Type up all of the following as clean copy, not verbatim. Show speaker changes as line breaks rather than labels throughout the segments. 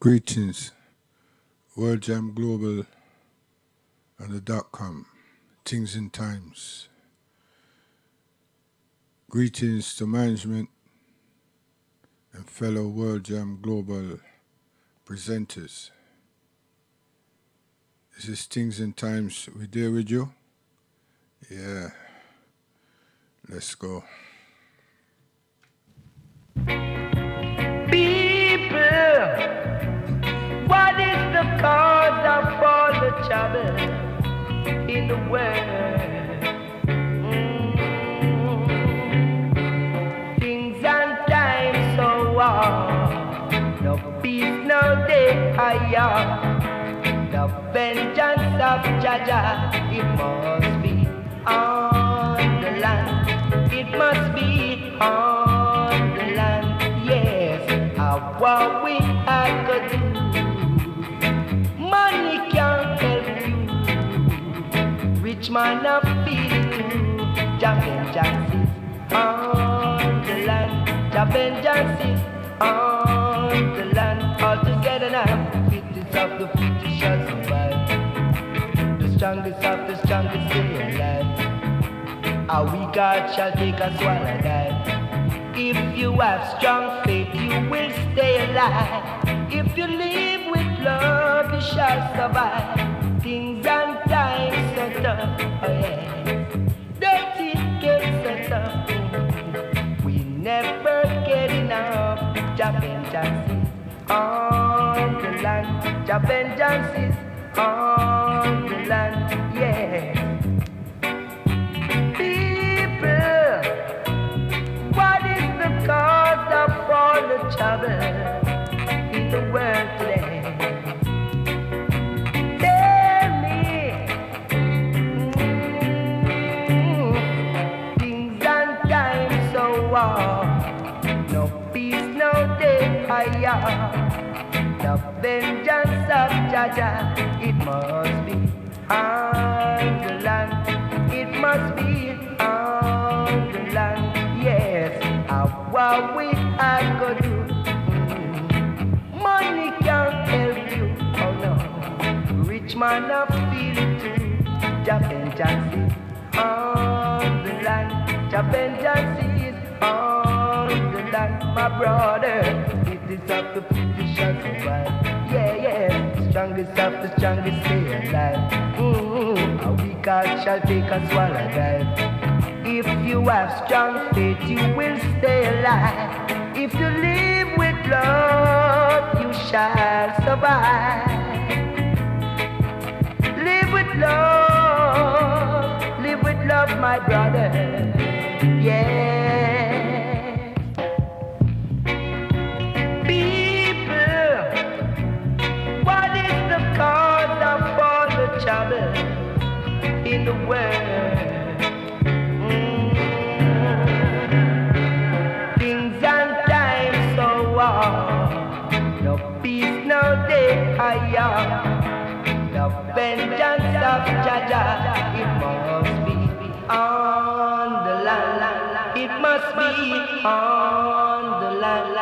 Greetings, World Jam Global and the .com, Things and Times. Greetings to management and fellow World Jam Global presenters. This is Things and Times. We there with you? Yeah. Let's go.
People, what is the cause of all the trouble in the world? Things and times so hard, no peace, no day higher. The vengeance of Jaja, it must be on the land. It must be on the land. Yes, what we have to do. Money can't help you. Rich man of feel too. Jah vengeance is on the land. Jah vengeance is on the land. All together now, fittest of the fittest shall survive. The strongest of the strongest stay alive. Our weak heart shall take us while I die. If you have strong faith, you will stay alive. If you live with love, you shall survive. Things and times so tough, oh yeah. Dirty gets so tough. We never get enough. Jah vengeance is on the land. Jah vengeance is on the land, yeah. Cause of all the trouble in the world today. Tell me, things and times so hard. No peace, no day higher. The vengeance of Jaja, it must be on the land. It must be on the land, yes. What we have to do. Money can't help you, oh no. Rich man I feel it too. Jah vengeance is on the land. Jah vengeance is on the land, my brother. It is up the fittest shall survive. Yeah, yeah. Strongest of the strongest stay alive. A weak heart shall take us while I die. If you have strong faith, you will stay alive. If you live with love, you shall survive. Live with love, my brother. Yeah. People, what is the cause of all the trouble in the world? No peace, no day higher. The vengeance of Jaja, it must be on the land. It must be on the land.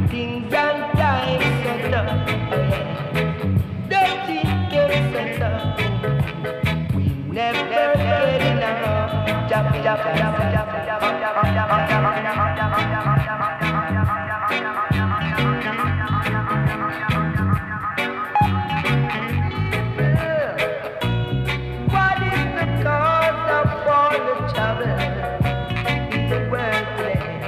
Things and times so tough, oh yeah. Dirty gets so tough. We never get enough. Jump. What is the cause of all the trouble in the world today?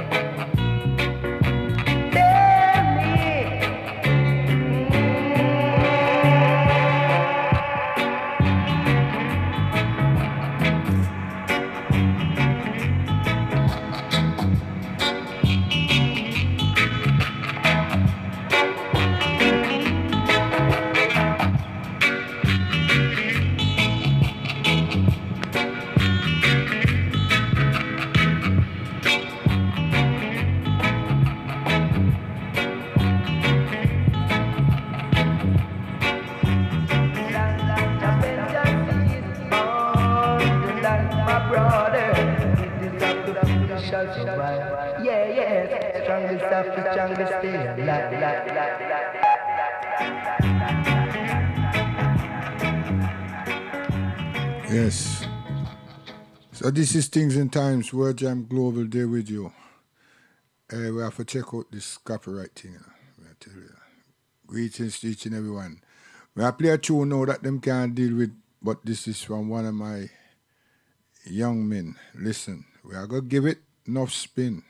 have to jungle stay alive.
Yes. So this is Things and Times, World Jam Global Day with you. We have to check out this copyright thing. I tell you. Greetings to each and everyone. I play a tune now that them can't deal with, but this is from one of my young men. Listen, we are going to give it enough spin.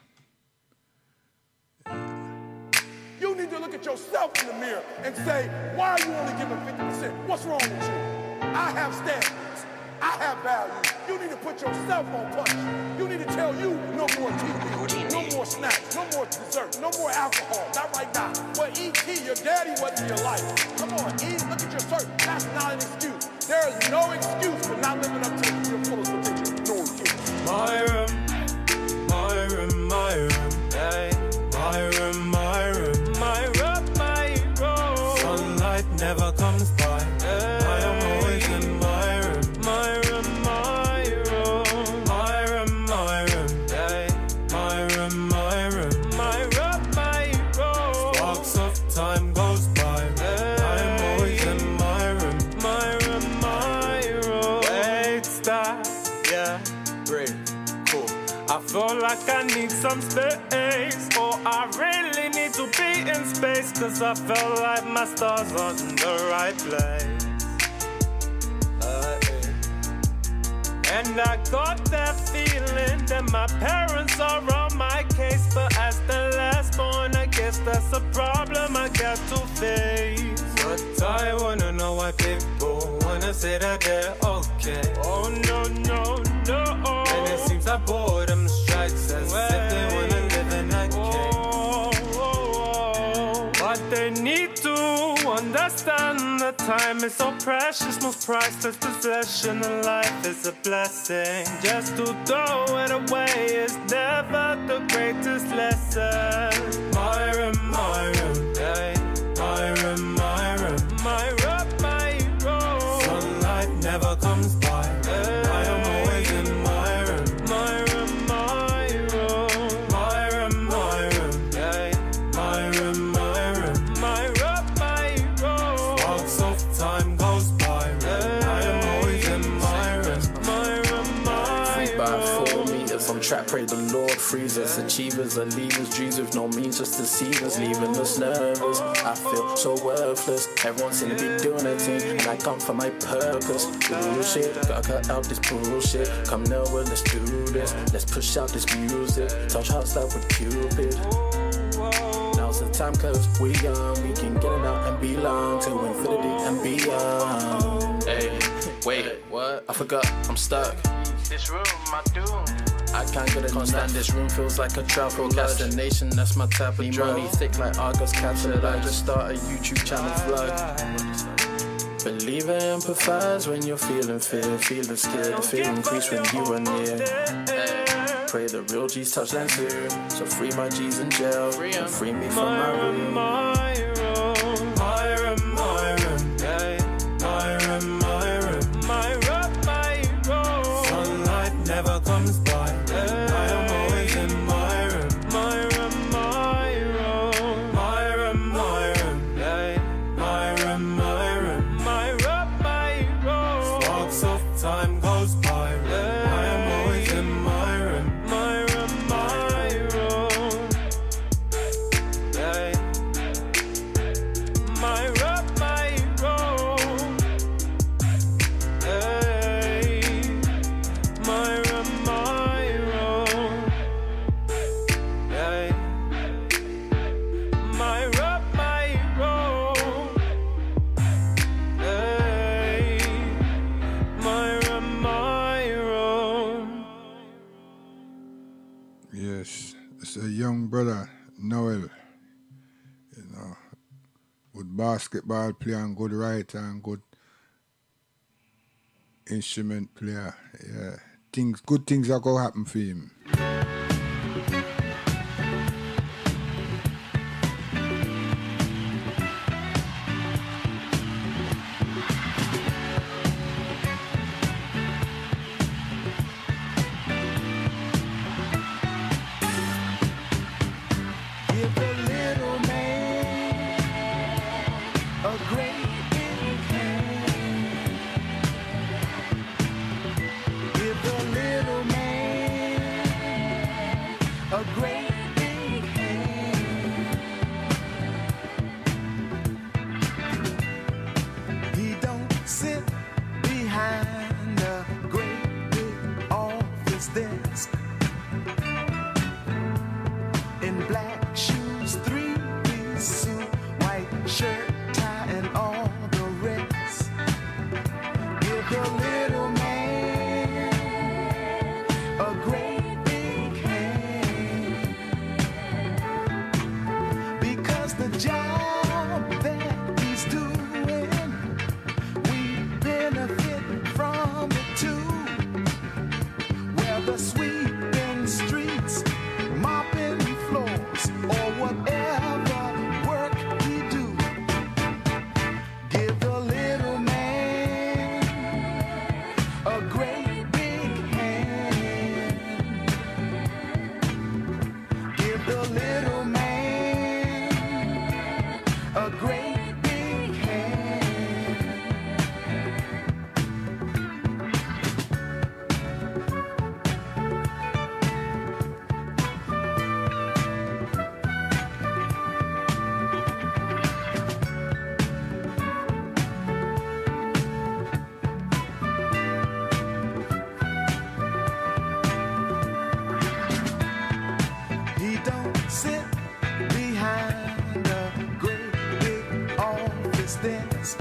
You need to look at yourself in the mirror and say, why are you only giving 50%? What's wrong with you? I have standards. I have values. You need to put yourself on punch. You need to tell you no more TV, no more snacks, no more dessert, no more alcohol. Not right now. But E.T., your daddy wasn't your life. Come on, E, look at your shirt. That's not an excuse. There is no excuse for not living up to your fullest potential. No excuse.
My room, my room, my room, hey. My room, my room, my room, my room. Sunlight never comes by. Hey. I am always in my room, my room, my room, my room, my room, hey. My room, my room, my room, my room. Sparks of time goes by. Hey. I am always in my room, my room, my room. Wait, stop, yeah, breathe, cool. I feel like I need some space, or I really need to be in space, cause I feel like my stars aren't in the right place. And I got that feeling that my parents are on my case, but as the last born, I guess that's a problem I got to face. But I wanna know why people wanna say that they're okay. Oh no, no, no. And it seems like boredom strikes as if they wanna live in a cave. But they need to understand that time is so precious, most priceless possession, and life is a blessing. Just to throw it away is never the greatest lesson. My room, hey. My room, my room, my room, my room. Sunlight never comes by. Hey. I am always in my room, my room, my room, my room, my room, hey. My room, my room, my room, my room. Sparks of time goes by. Hey. I am always in my room, my room, my
3 by 4 meters on track, pray the Lord frees us. Achievers are leaders, dreams with no means just deceive us, leaving us nervous. I feel so worthless. Everyone seem to be doing their thing, and I come for my purpose. Bullshit, gotta cut out this bullshit. Come now, well, let's do this. Let's push out this music. Touch hearts like with Cupid. Now's the time, cause we young. We can get it out and belong to infinity and beyond. Hey, wait, what? I forgot, I'm stuck.
This room, my doom.
I can't get it enough. This room feels like a travel destination. That's my type of drug. Money thick like Argos catalog. I just start a YouTube channel vlog. Believe and empathize when you're feeling fear, feeling scared. The fear increase when you are near. Hey, pray the real G's touch land soon. So free my G's in jail and free me from my room.
My room, my room, my room, hey. My room, my room, my room, my room. Sunlight never comes by. I am always in my room, my room, my room, my room, my room, hey. My room, my room, my room, my room. Sparks of time goes by. I am always in my room, my room, my room, hey. My room, my room, hey. My room, my room, hey. My room, my room, hey. My room, my room.
Yes, it's a young brother, Noel. You know, good basketball player and good writer and good instrument player. Yeah, good things are gonna happen for him.
Give
because the job that he's doing, we benefit from it too. Whether sweeping streets, mopping floors, or whatever work he do, give the little man a great big hand. Give the little man a great big hand. He don't sit behind a great big office desk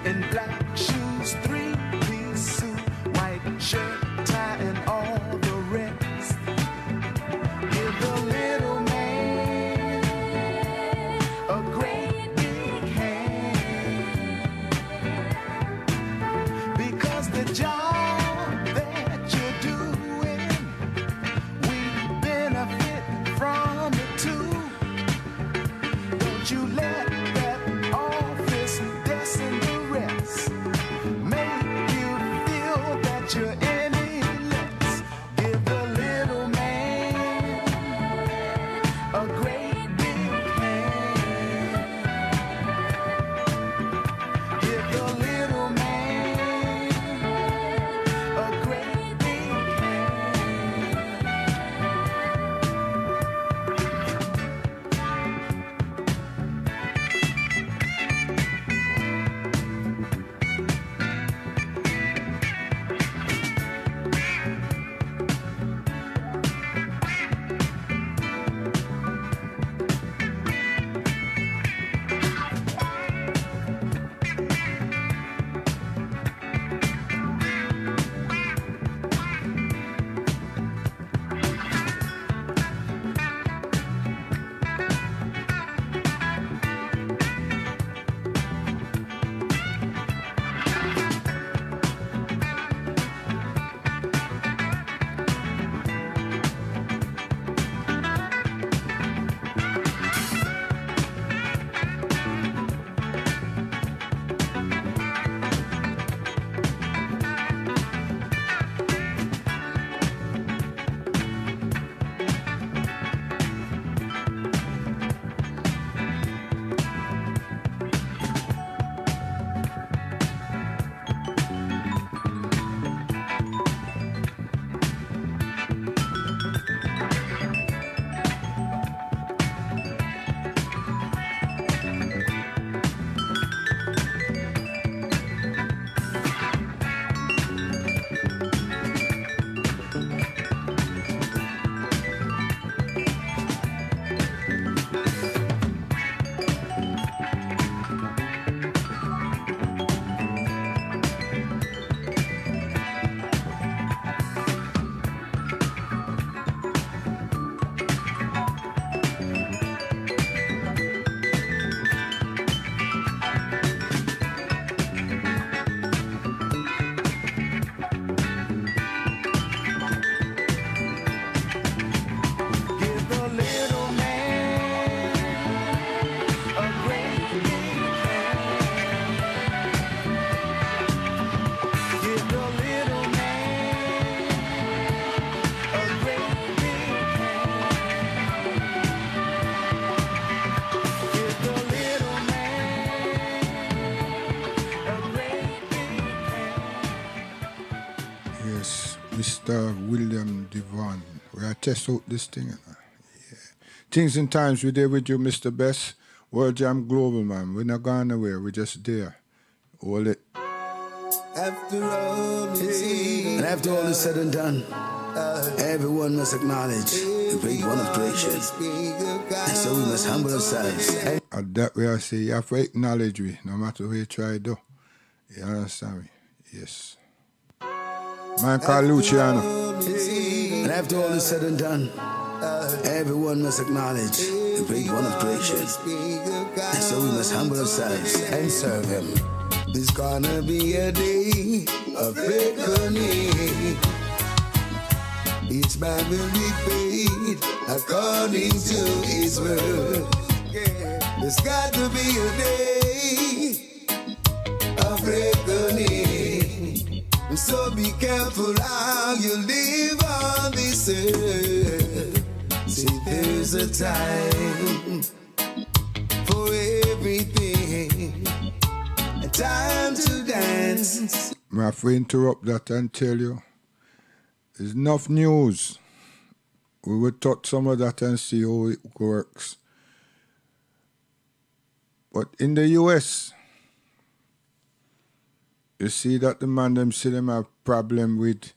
in black shoes, three-piece suit, white shirt, tie, and all the rest. Give the little man a great big hand, because the job that you're doing, we benefit from it too. Don't you let that office desk and the rest make you feel that you're any less. Give the little man a great big hand. Give the little man a great big hand. Give the little man a great big hand. Give the little man a great big hand. Give the little man a great big hand.
Yes, Mr. William Devon. We are test out this thing. Yeah. Things and times we there with you, Mr. Best. World Jam Global, man. We're not going nowhere. We're just there. Hold it.
After all is said and done, everyone must acknowledge the great one of creation. And so we must humble ourselves.
And that way I say, you have to acknowledge me, no matter what you try to do. You understand me? Yes. Man called Luciano.
And after all is said and done, Everyone must acknowledge the great one of creation. And so we must humble ourselves and serve him. There's gonna be a day of reckoning. Each man will be paid according to his word. There's got to be a day of reckoning. So be careful how you live on this earth. See, there's a time for everything, a time to dance.
I have to interrupt that and tell you, there's enough news. We will touch some of that and see how it works. But in the US, you see that the man them see them have problem with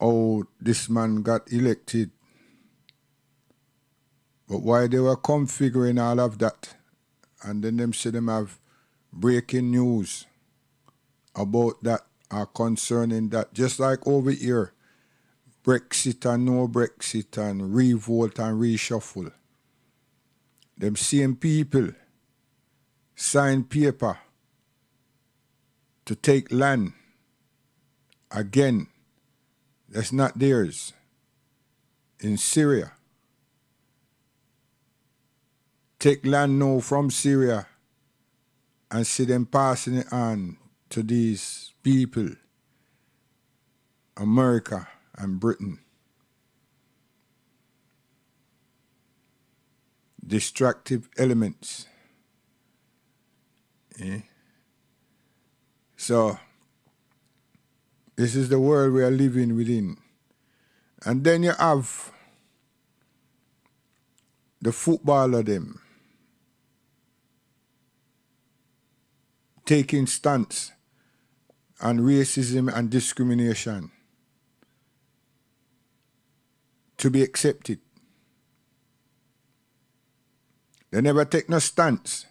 how this man got elected. But while they were configuring all of that, and then them see them have breaking news about that or concerning that, just like over here, Brexit and no Brexit and revolt and reshuffle. Them same people sign paper to take land again that's not theirs in Syria. Take land now from Syria and see them passing it on to these people, America and Britain. Destructive elements. So, this is the world we are living within. And then you have the footballer them taking stance on racism and discrimination to be accepted. They never take no stance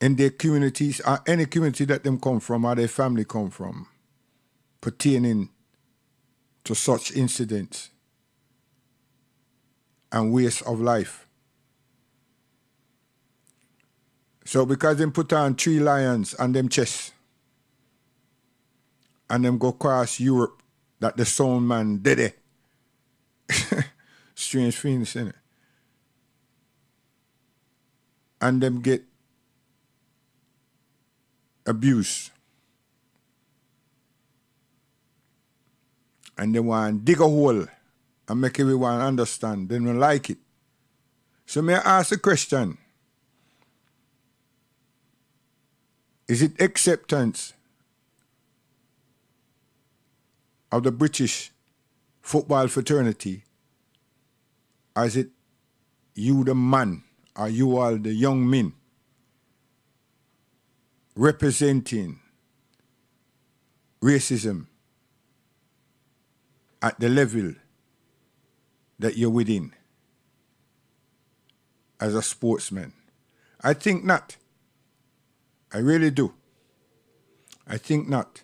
in their communities or any community that them come from or their family come from pertaining to such incidents and waste of life. So because them put on 3 lions on them chests and them go across Europe that the sound man did it. Strange things, isn't it? And them get abuse. And they want to dig a hole and make everyone understand. They don't like it. So may I ask a question? Is it acceptance of the British football fraternity? Or is it you the man, or you all the young men representing racism at the level that you're within as a sportsman? I think not. I really do. I think not.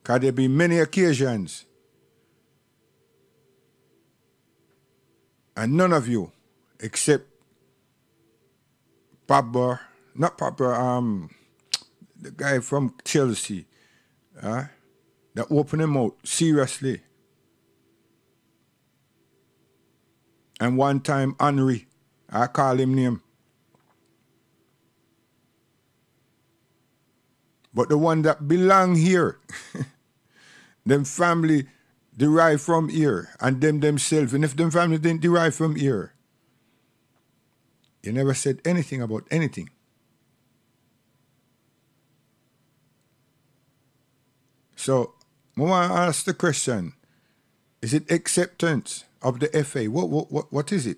Because there be many occasions and none of you, except Pabba, not Pabba, the guy from Chelsea, that opened him out seriously. And one time, Henry, I call him name. But the one that belong here, them family derive from here, and them themselves, and if them family didn't derive from here, you never said anything about anything. So, I want to ask the question, is it acceptance of the FA? What is it?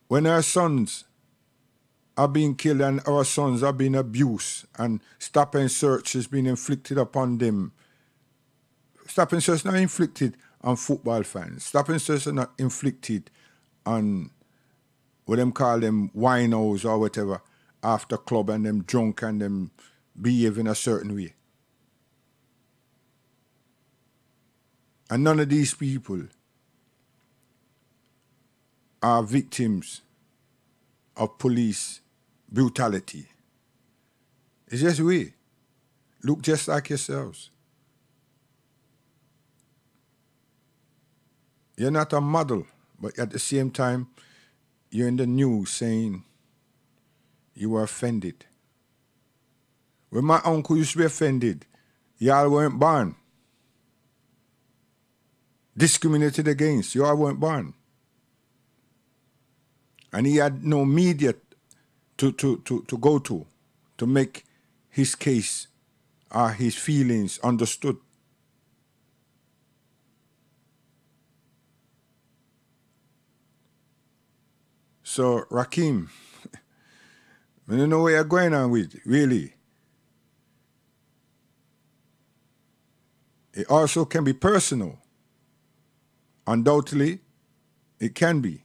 When our sons are being killed and our sons are being abused and stop and search is being inflicted upon them, stop and search is not inflicted on football fans. Stop and search is not inflicted on what them call them winos or whatever after club and them drunk and them behave in a certain way. And none of these people are victims of police brutality. It's just we. Look just like yourselves. You're not a model, but at the same time, you're in the news saying you were offended. When my uncle used to be offended, y'all weren't born. Discriminated against, y'all weren't born. And he had no media to go to make his case or his feelings understood. So, Rakim, I don't know where you're going on with, really. It also can be personal. Undoubtedly, it can be.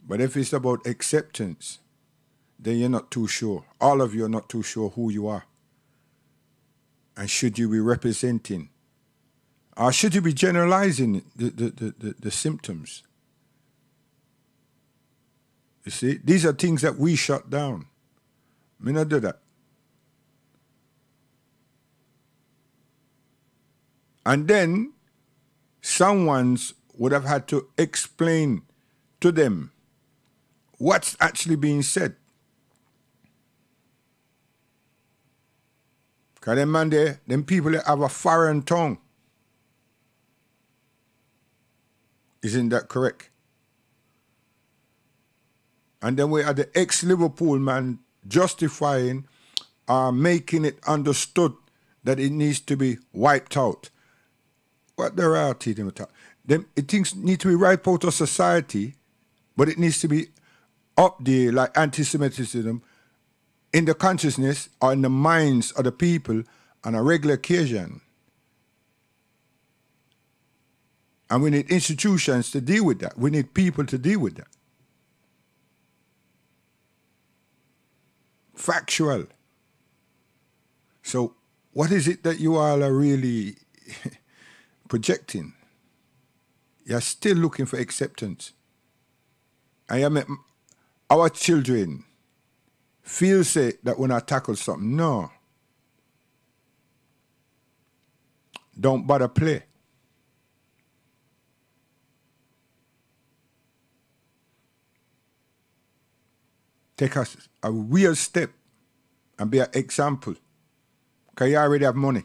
But if it's about acceptance, then you're not too sure. All of you are not too sure who you are. And should you be representing? Or should you be generalizing the symptoms? You see, these are things that we shut down. Me not do that. And then someone's would have had to explain to them what's actually being said. Because them man there, them people that have a foreign tongue. Isn't that correct? And then we had the ex-Liverpool man justifying or making it understood that it needs to be wiped out. What the reality them talk? Them things need to be wiped out of society, but it needs to be up there like anti-Semitism in the consciousness or in the minds of the people on a regular occasion. And we need institutions to deal with that. We need people to deal with that. Factual. So what is it that you all are really projecting? You're still looking for acceptance. I make our children feel say that when I tackle something, no. Don't bother play. Take a real step and be an example. Because you already have money.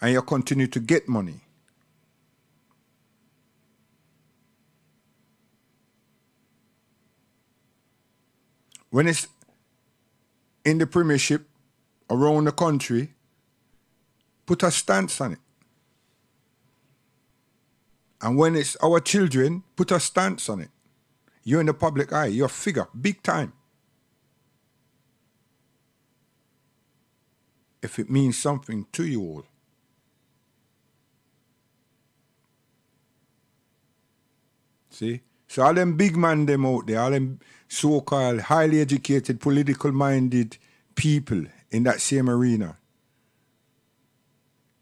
And you continue to get money. When it's in the Premiership, around the country, put a stance on it. And when it's our children, put a stance on it. You're in the public eye, you're a figure, big time. If it means something to you all. See? So all them big man them out there, all them so-called highly educated, political-minded people in that same arena,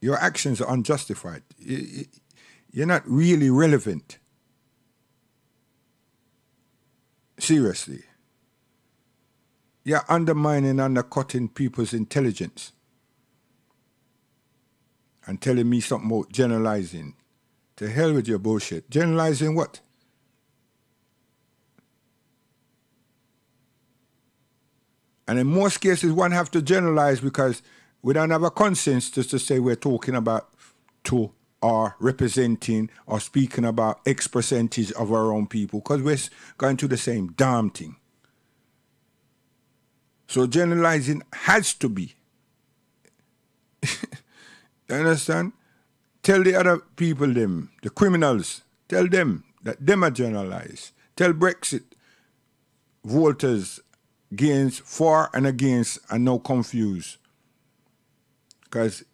your actions are unjustified. You're not really relevant. Seriously. You're undermining and undercutting people's intelligence. And telling me something about generalizing. To hell with your bullshit. Generalizing what? And in most cases, one have to generalize because we don't have a consensus to say we're talking about to or representing or speaking about X percentage of our own people because we're going to the same damn thing. So generalizing has to be. You understand? Tell the other people them, the criminals, tell them that them are generalized. Tell Brexit voters against, for and against, and now confused. Because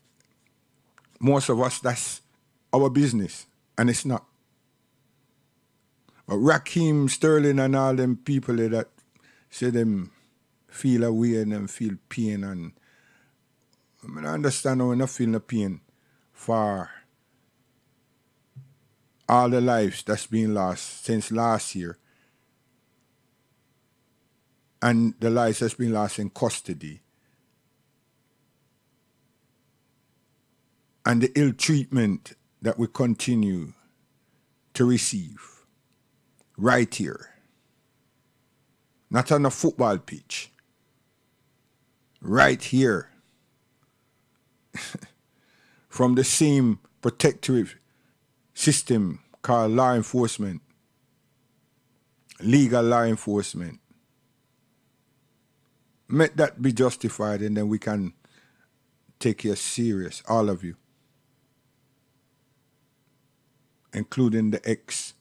most of us, that's our business, and it's not. But Rakim, Sterling, and all them people that say them feel a way and them feel pain, and I mean, I understand how we're not feeling the pain for all the lives that's been lost since last year, and the lives that's been lost in custody, and the ill treatment that we continue to receive right here. Not on a football pitch. Right here. From the same protective system called law enforcement, legal law enforcement. Let that be justified, and then we can take you serious, all of you, including the ex-Liverpool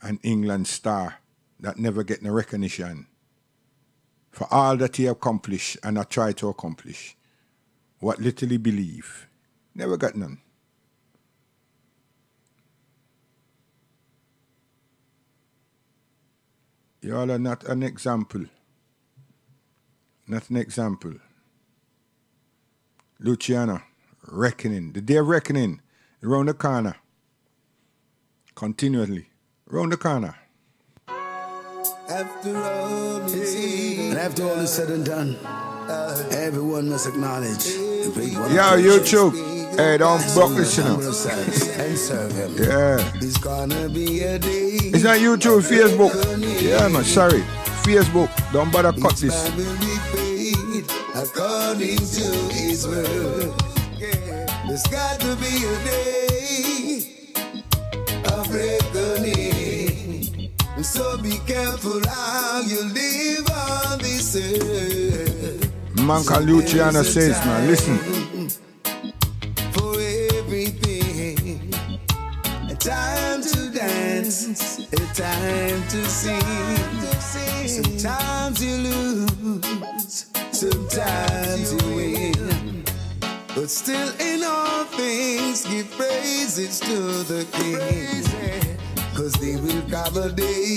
and England star that never get no recognition for all that he accomplished and I try to accomplish. What little he believe, never got none. You all are not an example. Not an example. Luciano, reckoning. The day of reckoning, around the corner. Continually. Around the corner.
After all is said and done, everyone must acknowledge the great one.
Yo, YouTube. Hey, don't block this, you know.
And serve him.
Yeah.
It's gonna be a day.
It's not YouTube, Facebook. Yeah, man, sorry. Facebook. Don't bother cut this.
Each man will be paid according to his word. There's got to be a day of reckoning. So be careful how you live on this earth.
Man called Luciano says, man, listen.
For everything, a time to dance, a time to sing. Sometimes you lose, sometimes you win. But still in all things, give praises to the King. 'Cause they will come a day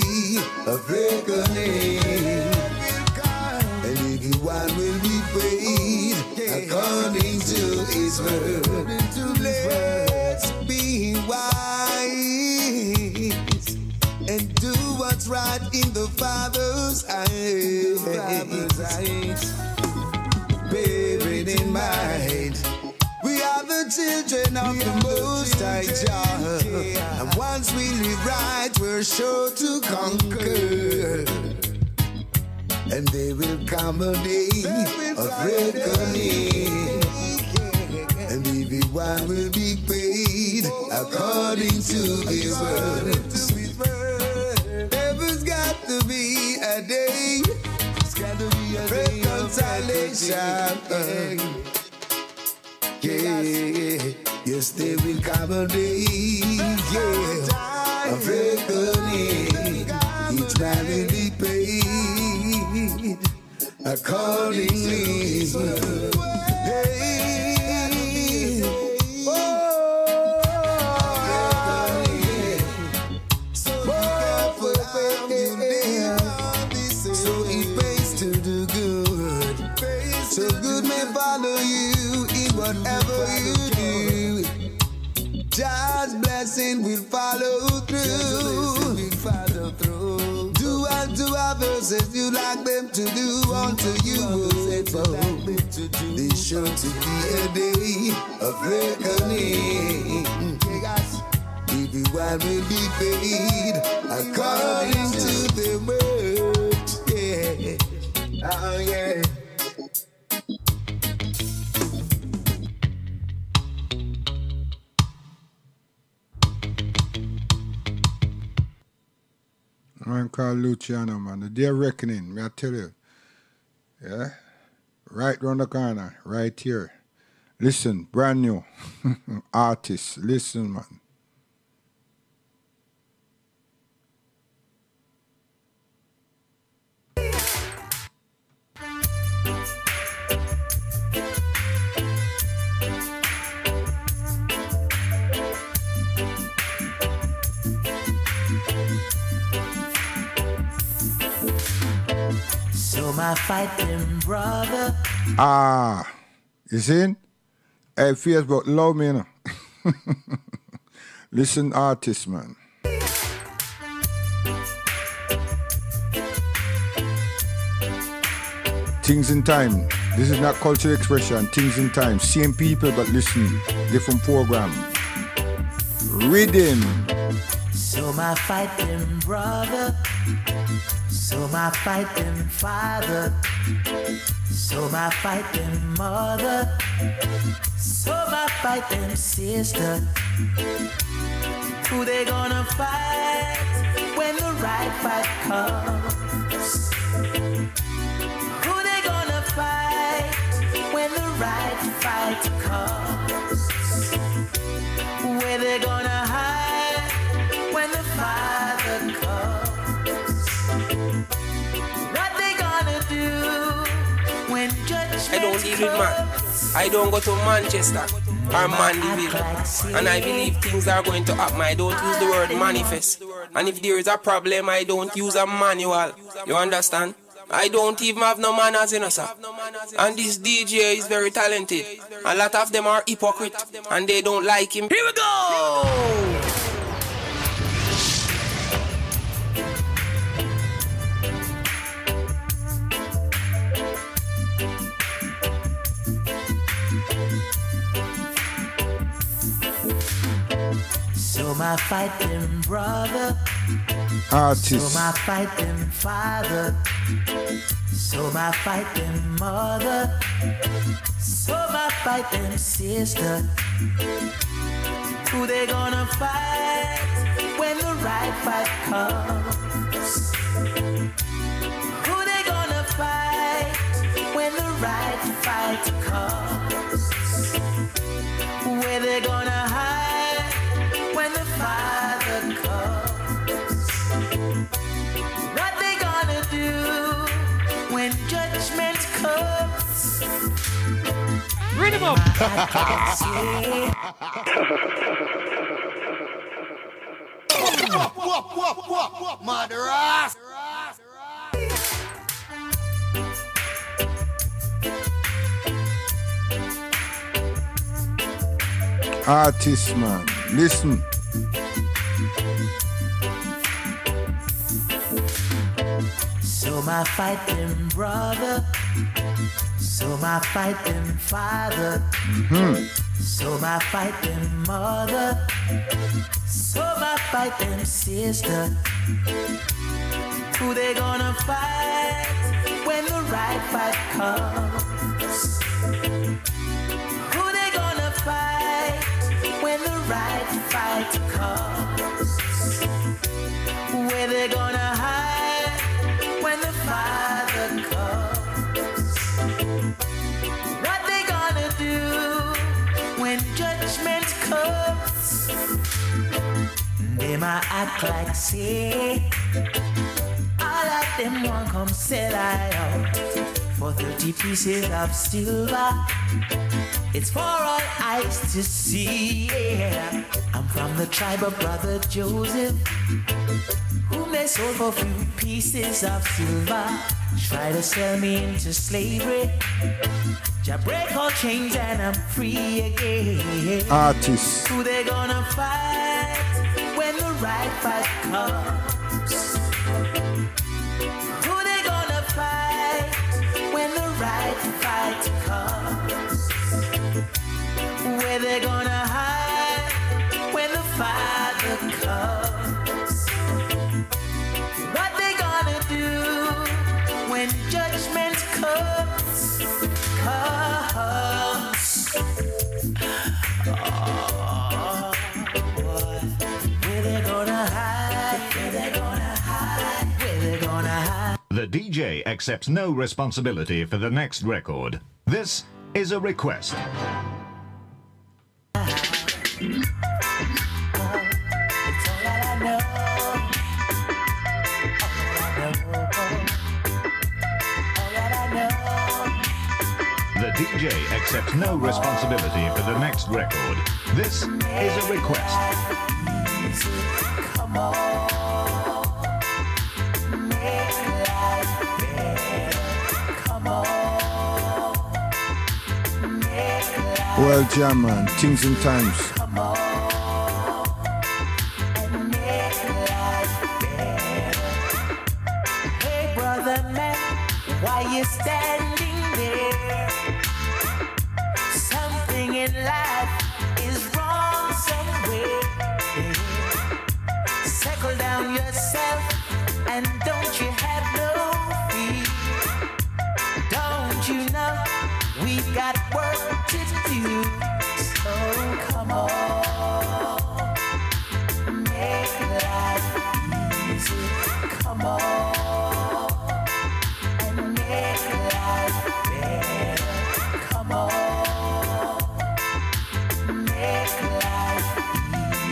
of reckoning, and everyone will be paid according to his word. Let's be wise and do what's right in the Father's eyes. Bearing in mind, we are the children of the Most High Jah, and once we live right, we're sure to conquer. And there will come a day of reckoning, and everyone will be paid according to his word. There's got to be a day, it's got to be a day of reconciliation. Yeah, yes, there will come a day, yeah, of reckoning. Each man will be paid accordingly. Hey, oh, so it pays to do good. So good may follow you in whatever you do. God's blessing will follow through. Do unto others as you like them to do unto you. There's sure to be a day of reckoning. Everyone will be paid according to the word. Yeah. Oh yeah.
Man called Luciano, man. The day of reckoning, may I tell you. Yeah? Right round the corner, right here. Listen, brand new artists. Listen, man.
So my
my fighting brother.
Ah, you see? Hey, Facebook, love me, you know. Listen, artist, man. Things in time. This is not cultural expression. Things in time. Same people, but listen. Different program. Rhythm.
So my fighting brother. So my fighting father. So my fighting mother. So my fighting sister. Who they gonna fight when the right fight comes? Who they gonna fight when the right fight comes? Where they gonna hide when the Father comes? What they gonna do when judgment
I don't deal with man. I don't go to Manchester or Mandeville. And I believe things are going to happen. I don't use the word manifest. And if there is a problem, I don't use a manual. You understand? I don't even have no manners in us, sir. And this DJ is very talented. A lot of them are hypocrite and they don't like him. Here we go!
So my fighting brother.
Artist.
So my fighting father. So my fighting mother. So my fighting sister. Who they gonna fight when the right fight comes? Who they gonna fight when the right fight comes? Where they gonna hide when the Father comes? What they gonna do when judgment comes?
Read him up.
Mother ass.
Artist, man. Listen.
So my fighting brother. So my fighting father. So my fighting mother. So my fighting sister. Who they gonna fight when the right fight comes? Who they gonna fight when the right fight comes? Where they gonna hide when the Father comes? What they gonna do when judgment comes? They might act like say all of them want come sell I out for 30 pieces of silver. It's for all eyes to see, yeah. I'm from the tribe of Brother Joseph, whom they sold for a few pieces of silver. Try to sell me into slavery. Jah break all chains and I'm free again.
Artist.
Who they gonna fight when the right fight comes? Who they gonna fight when the right fight comes? Where they gonna hide when the Father comes? What they gonna do when judgment comes? Oh, boy. Where they gonna hide? Where they gonna hide? Where they gonna hide?
The DJ accepts no responsibility for the next record. This is a request. The DJ accepts no responsibility for the next record. This is a request.
Come on, make life better.
Well, jam, man. Things and times.
Come on and make life better. Hey, brother man, why you standing there? Something in life is wrong somewhere. Settle down yourself and don't you have no fear. Don't you know we've got work to do? So come on, make life easy. Come on and make life better. Come on, make life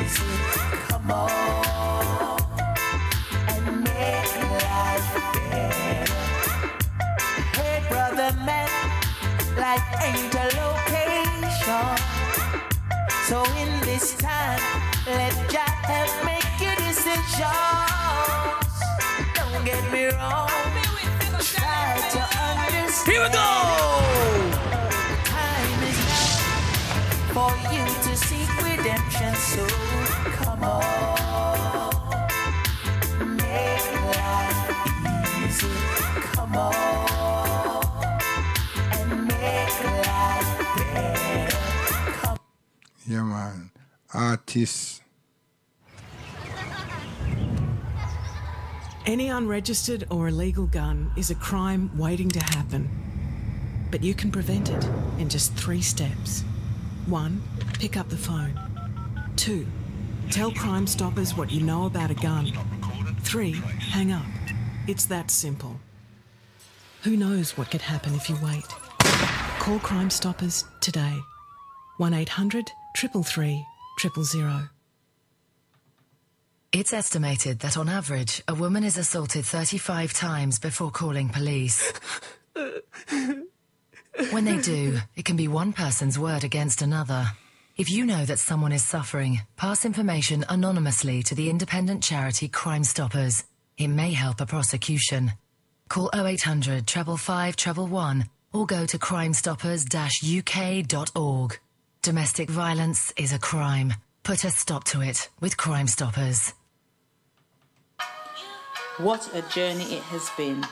easy. Come on and make life better. Hey, brother man, life ain't a location. So in this time, let Jah make your decisions. Don't get me wrong, try to understand.
Here we go!
The time is now for you to seek redemption. So come on, make life easy. Come on and make life better. Come.
Yeah, man. Artists.
Any unregistered or illegal gun is a crime waiting to happen. But you can prevent it in just 3 steps. 1. Pick up the phone. 2. Tell Crime Stoppers what you know about a gun. 3. Hang up. It's that simple. Who knows what could happen if you wait? Call Crime Stoppers today. 1-800 333 000.
It's estimated that on average, a woman is assaulted 35 times before calling police. When they do, it can be one person's word against another. If you know that someone is suffering, pass information anonymously to the independent charity Crime Stoppers. It may help a prosecution. Call 0800 555 111 or go to crimestoppers-uk.org. Domestic violence is a crime. Put a stop to it with Crime Stoppers.
What a journey it has been.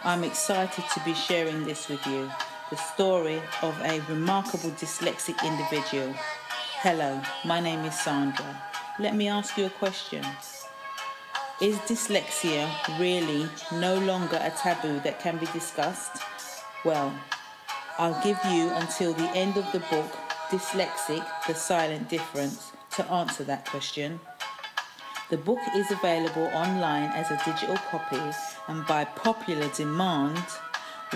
I'm excited to be sharing this with you. The story of a remarkable dyslexic individual. Hello, my name is Sandra. Let me ask you a question. Is dyslexia really no longer a taboo that can be discussed? Well, I'll give you until the end of the book, Dyslexic, The Silent Difference, to answer that question. The book is available online as a digital copy, and by popular demand,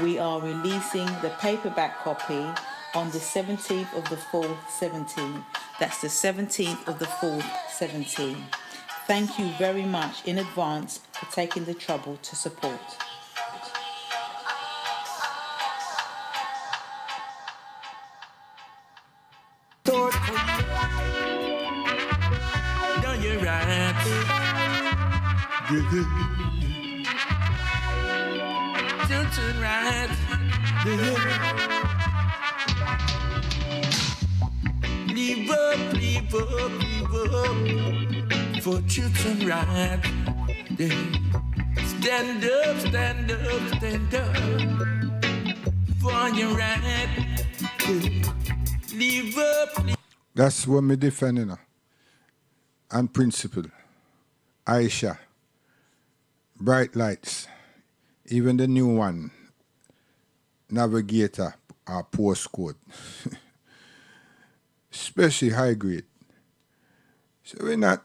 we are releasing the paperback copy on the 17th of the 4th, 17. That's the 17th of the 4th, 17. Thank you very much in advance for taking the trouble to support.
No, you're right. Children right. Leave up, leave up, leave up. For children right. Stand up, stand up, stand up. For your right. Leave up, leave.
That's what me defending her. And principle. Aisha. Bright lights. Even the new one. Navigator or postcode. Especially high grade. So we're not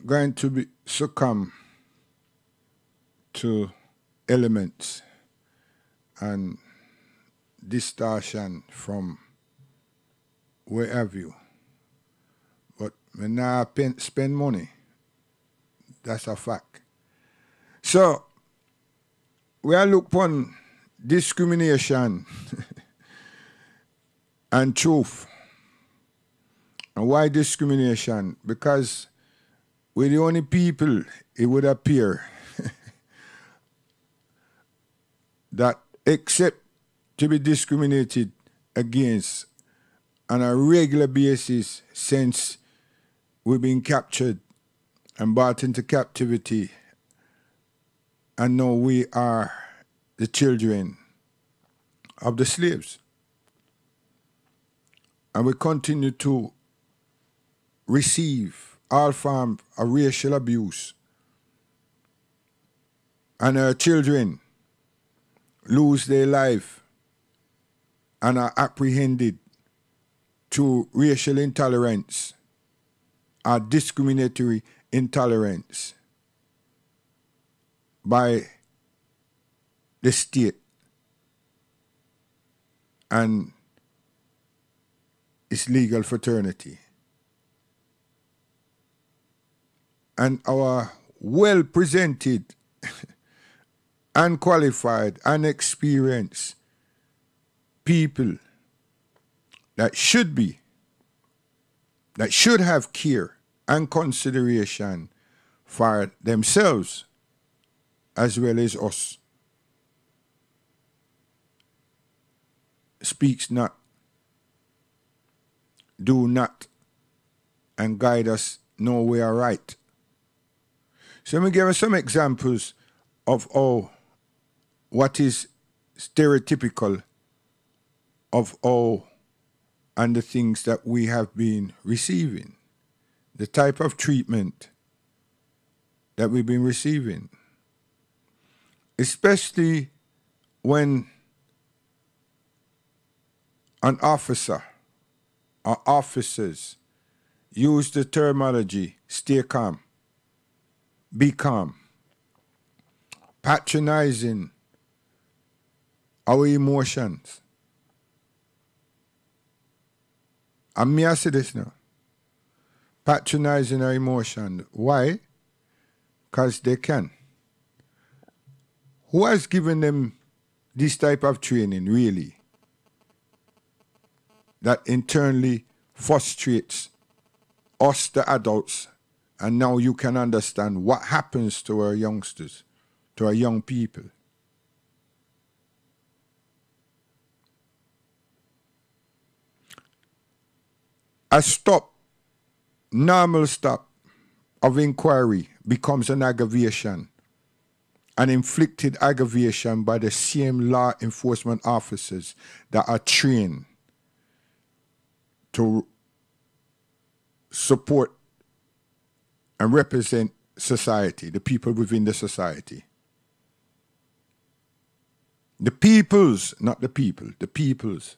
going to be succumb to elements and distortion from wherever you. But when I spend money, that's a fact. So, we are look upon discrimination and truth. And why discrimination? Because we're the only people, it would appear, that accept to be discriminated against on a regular basis since we've been captured and brought into captivity, and now we are the children of the slaves. And we continue to receive all forms of racial abuse. And our children lose their life and are apprehended through racial intolerance or discriminatory intolerance by the state and its legal fraternity. And our well-presented and qualified and experienced people that should have care and consideration for themselves as well as us, speaks not, do not, and guide us nowhere right. So let me give us some examples of what is stereotypical of all and the things that we have been receiving, the type of treatment that we've been receiving, especially when an officer or officers use the terminology stay calm, be calm, patronizing our emotions. And me I say this now, patronizing our emotions. Why? Because they can. Who has given them this type of training, really, that internally frustrates us, the adults, and now you can understand what happens to our youngsters, to our young people. A normal stop of inquiry becomes an aggravation, an inflicted aggravation by the same law enforcement officers that are trained to support and represent society, the people within the society. The peoples, not the people, the peoples.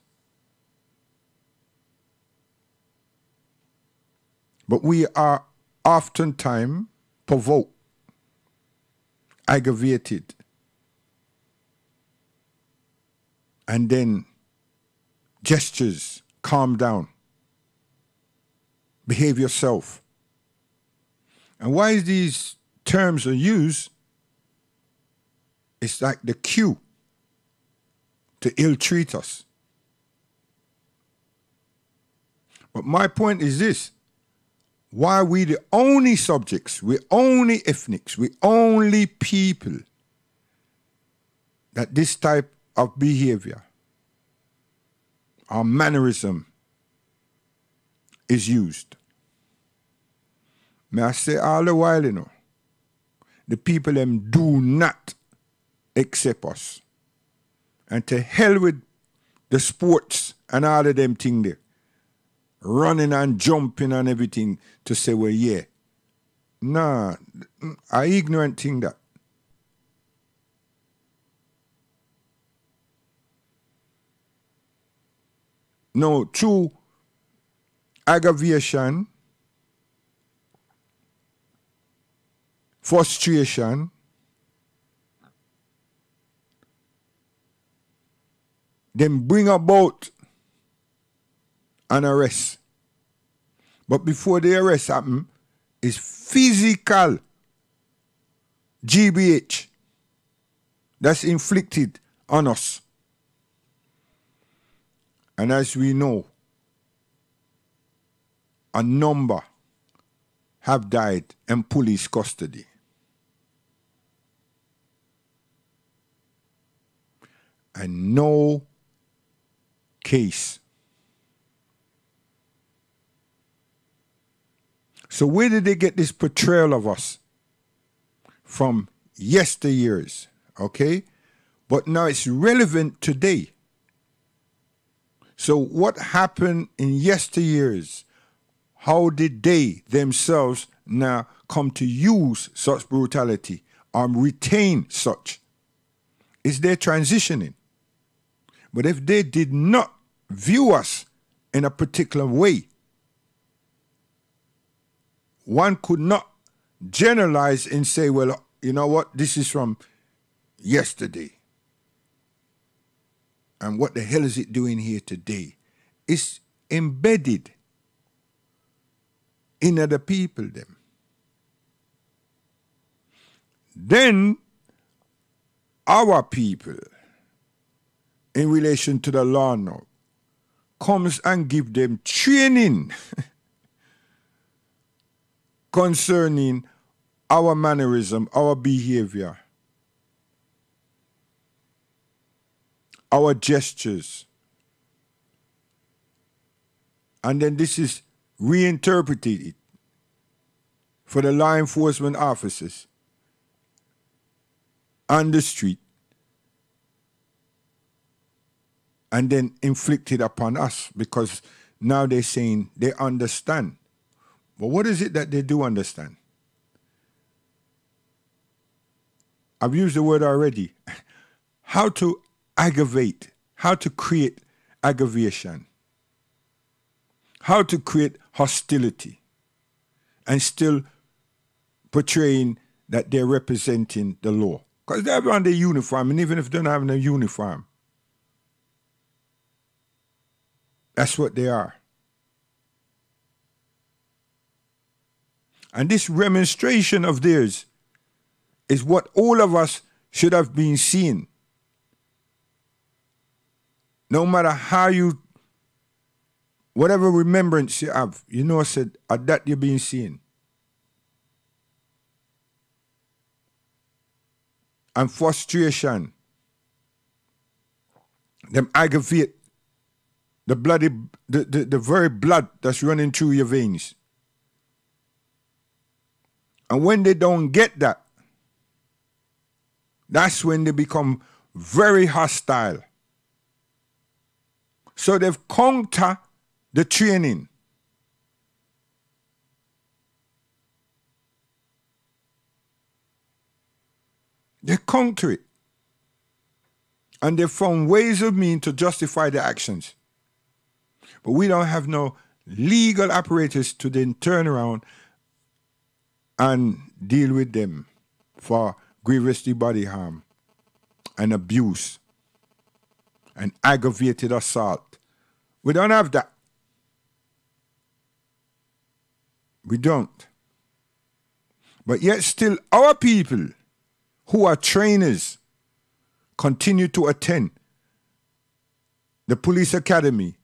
But we are oftentimes provoked, aggravated, and then gestures, calm down, behave yourself. And why these terms are used, it's like the cue to ill-treat us. But my point is this: why are we the only subjects, we're only ethnics, we're only people that this type of behavior or mannerism is used? May I say all the while, you know, the people them do not accept us. And to hell with the sports and all of them thing there, running and jumping and everything to say, well, yeah. Nah, I ignorant thing that. No, true aggravation, frustration, then bring about an arrest. But before the arrest happen, is physical GBH that's inflicted on us. And as we know, a number have died in police custody. And no case So where did they get this portrayal of us? From yesteryears, okay? But now it's relevant today. So what happened in yesteryears? How did they themselves now come to use such brutality or retain such? Is they transitioning? But if they did not view us in a particular way, one could not generalize and say, well, you know what, this is from yesterday. And what the hell is it doing here today? It's embedded in other people, them. Then our people, in relation to the law now, comes and give them training concerning our mannerism, our behavior, our gestures. And then this is reinterpreted for the law enforcement officers on the street and then inflicted upon us, because now they're saying they understand. But what is it that they do understand? I've used the word already. How to aggravate, how to create aggravation, how to create hostility, and still portraying that they're representing the law. Because they have on their uniform, and even if they don't have a uniform, that's what they are. And this remonstration of theirs is what all of us should have been seeing. No matter how you, whatever remembrance you have, you know, said, at that you're being seen. And frustration, them aggravate the bloody, the very blood that's running through your veins. And when they don't get that, that's when they become very hostile. So they've countered the training. They counter it. And they found ways of means to justify their actions. But we don't have no legal apparatus to then turn around and deal with them for grievous bodily harm and abuse and aggravated assault. We don't have that. We don't. But yet still our people who are trainers continue to attend the police academy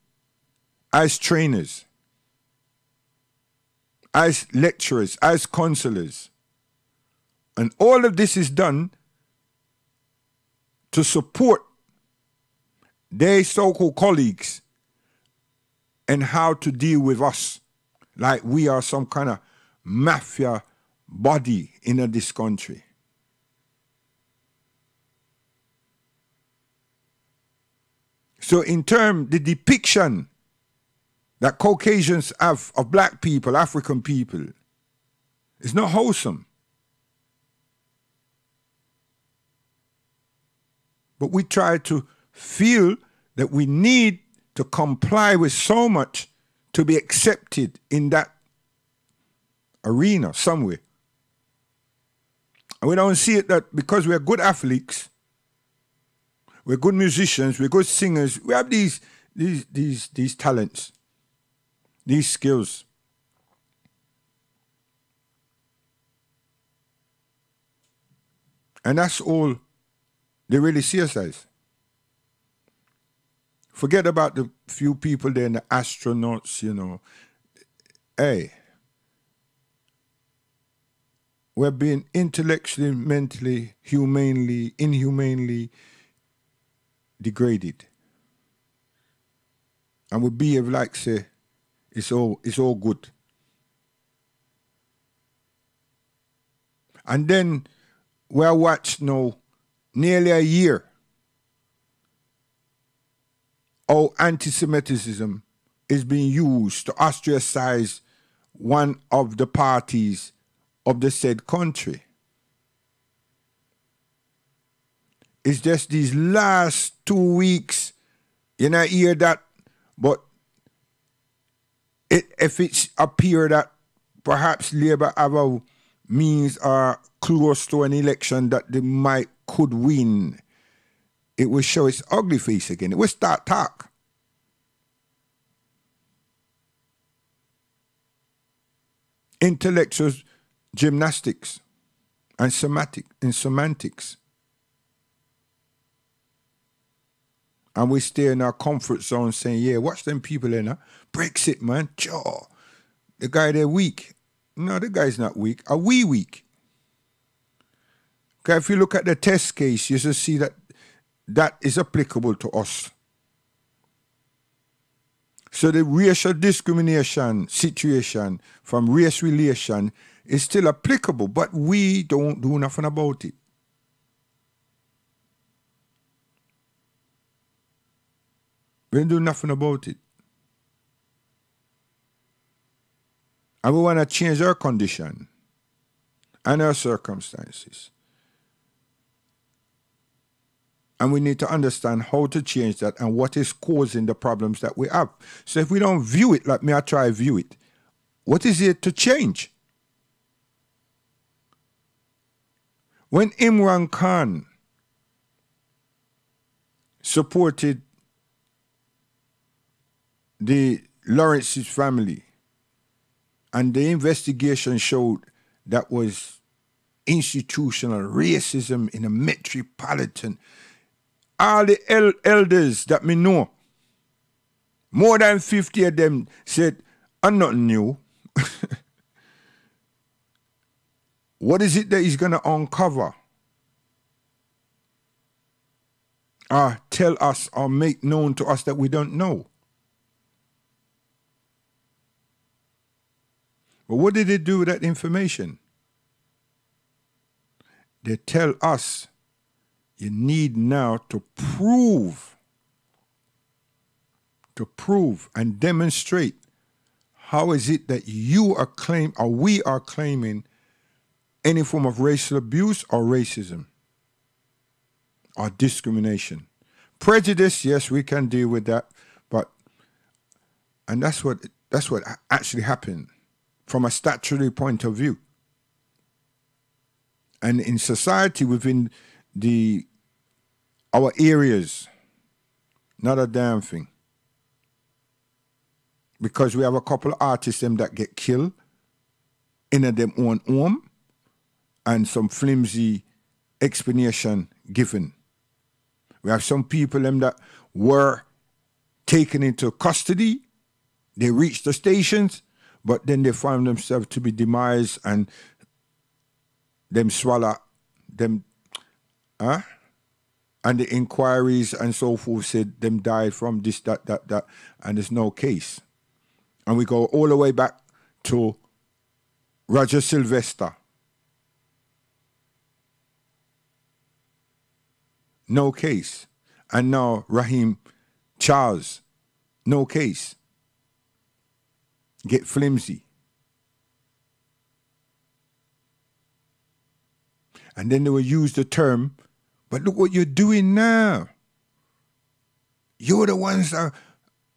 as trainers, as lecturers, as counselors. And all of this is done to support their so-called colleagues and how to deal with us like we are some kind of mafia body in this country. So in terms, the depiction that Caucasians have of black people, African people, is not wholesome. But we try to feel that we need to comply with so much to be accepted in that arena somewhere. And we don't see it that because we're good athletes, we're good musicians, we're good singers, we have these talents, these skills. And that's all they really see us as. Forget about the few people there, the astronauts, you know. Hey, we're being intellectually, mentally, humanely, inhumanely degraded. And we behave like, say, it's all good. And then we watched now nearly a year how anti-Semitism is being used to ostracize one of the parties of the said country. It's just these last 2 weeks, you know, hear that, but if it's appear that perhaps Labour have a means or close to an election that they could win, it will show its ugly face again. It will start talk. Intellectual gymnastics and semantics. And we stay in our comfort zone saying, yeah, watch them people in Brexit, man. Jaw. The guy, they're weak. No, the guy's not weak. Are we weak? Okay, if you look at the test case, you just see that that is applicable to us. So the racial discrimination situation from race relation is still applicable, but we don't do nothing about it. We don't do nothing about it. And we want to change our condition and our circumstances. And we need to understand how to change that and what is causing the problems that we have. So if we don't view it like me, I try to view it, what is it to change? When Imran Khan supported the Lawrence's family, and the investigation showed that was institutional racism in a metropolitan. All the elders that me know, more than 50 of them said, I'm not new. What is it that he's going to uncover? Or tell us or make known to us that we don't know? But what did they do with that information? They tell us you need now to prove and demonstrate how is it that you are claiming or we are claiming any form of racial abuse or racism or discrimination. Prejudice, yes, we can deal with that, and that's what actually happened from a statutory point of view. And in society within our areas, not a damn thing. Because we have a couple of artists them that get killed in them own home and some flimsy explanation given. We have some people them that were taken into custody, they reached the stations, but then they found themselves to be demised and them swallow them, and the inquiries and so forth said them died from this, that, and there's no case. And we go all the way back to Roger Sylvester. No case. And now Raheem Charles, no case. Get flimsy. And then they will use the term, but look what you're doing now. You're the ones that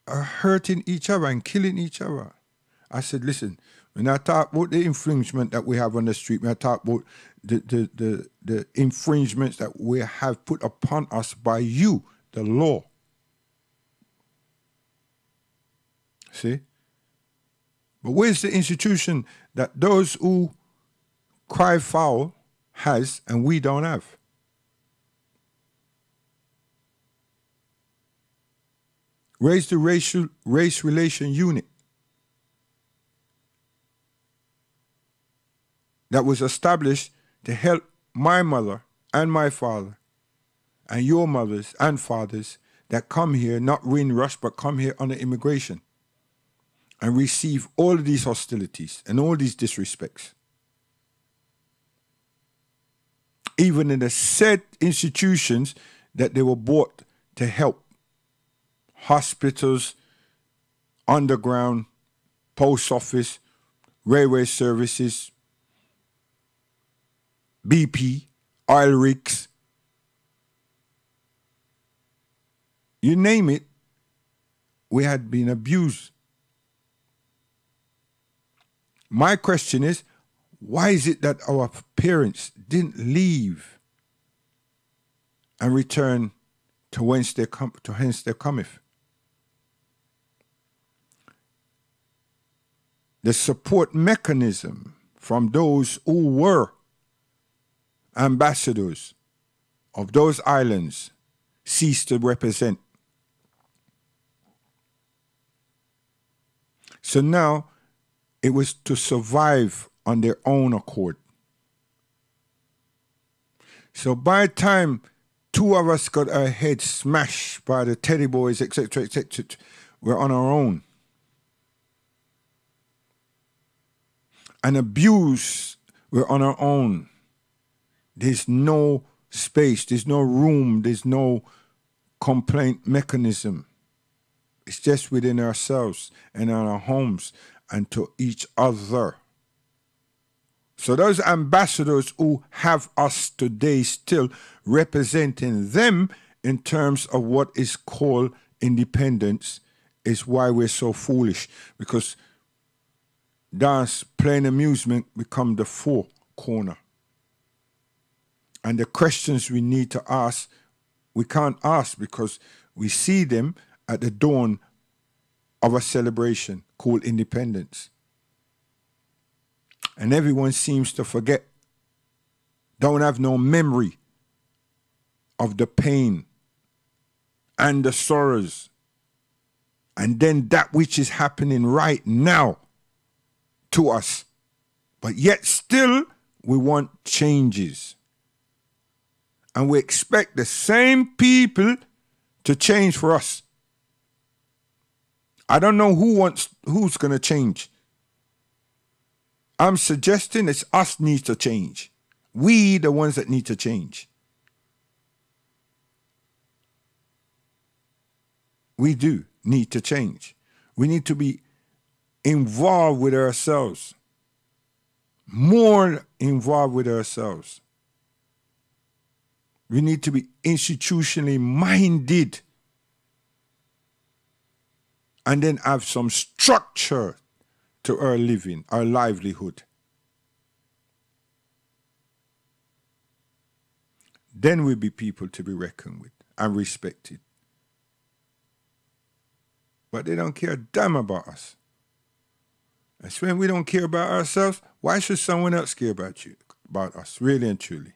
are hurting each other and killing each other. I said, listen, when I talk about the infringement that we have on the street, when I talk about the infringements that we have put upon us by you, the law. See? But where's the institution that those who cry foul has and we don't have? Where's the race relation unit that was established to help my mother and my father and your mothers and fathers that come here, not Windrush, but come here under immigration and receive all of these hostilities and all these disrespects? even in the said institutions that they were bought to help. Hospitals, underground, post office, railway services, BP, oil rigs. You name it, we had been abused. My question is, why is it that our parents didn't leave and return to whence they cometh? The support mechanism from those who were ambassadors of those islands ceased to represent. So now it was to survive on their own accord. So by the time two of us got our heads smashed by the teddy boys, etc., etc., we're on our own. And abuse, we're on our own. There's no space, there's no room, there's no complaint mechanism. It's just within ourselves and in our homes and to each other. So those ambassadors who have us today still representing them in terms of what is called independence is why we're so foolish. Because dance, plain amusement become the four corner. And the questions we need to ask, we can't ask because we see them at the dawn of a celebration called independence. And everyone seems to forget, don't have no memory of the pain and the sorrows, and then that which is happening right now to us. But yet still, we want changes. And we expect the same people to change for us. I don't know who's going to change. I'm suggesting it's us needs to change. We the ones that need to change. We do need to change. We need to be involved with ourselves. More involved with ourselves. We need to be institutionally minded and then have some structure to our living, our livelihood. Then we'll be people to be reckoned with and respected. But they don't care a damn about us. And when we don't care about ourselves, why should someone else care about us, really and truly?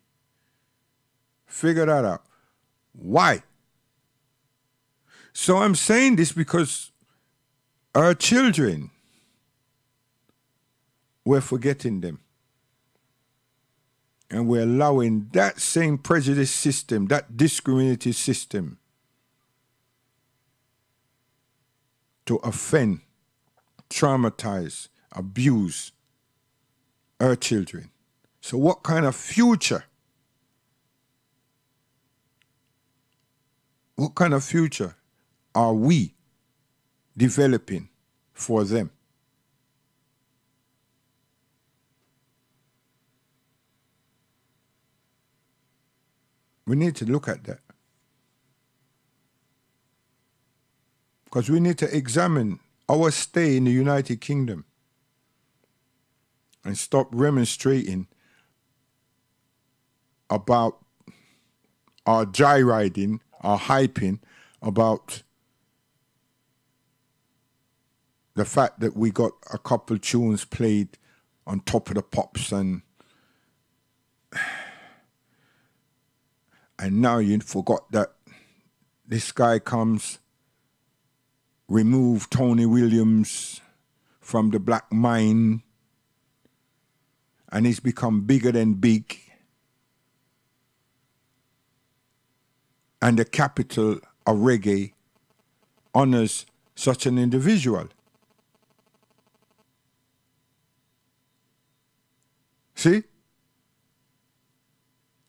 Figure that out. Why? So I'm saying this because our children, we're forgetting them. And we're allowing that same prejudice system, that discriminative system, to offend, traumatize, abuse our children. So what kind of future? What kind of future are we developing for them? We need to look at that. Because we need to examine our stay in the United Kingdom and stop remonstrating about our joyriding, our hyping about the fact that we got a couple tunes played on Top of the Pops and now you forgot that this guy comes, remove Tony Williams from the black mine, and he's become bigger than big. And the capital of reggae honors such an individual. See?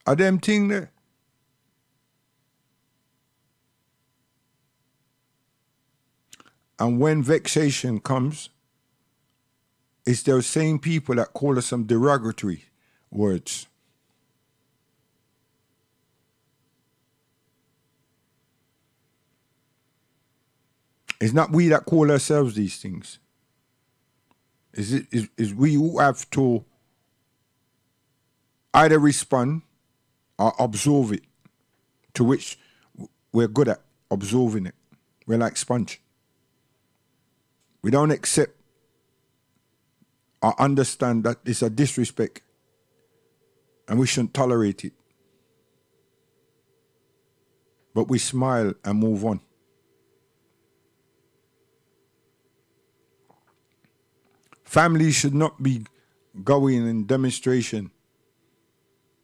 are them thing there. And when vexation comes, it's those same people that call us some derogatory words. It's not we that call ourselves these things. Is we who have to either respond or observe it, to which we're good at observing it. We're like sponge. We don't accept or understand that it's a disrespect and we shouldn't tolerate it. But we smile and move on. Families should not be going in demonstration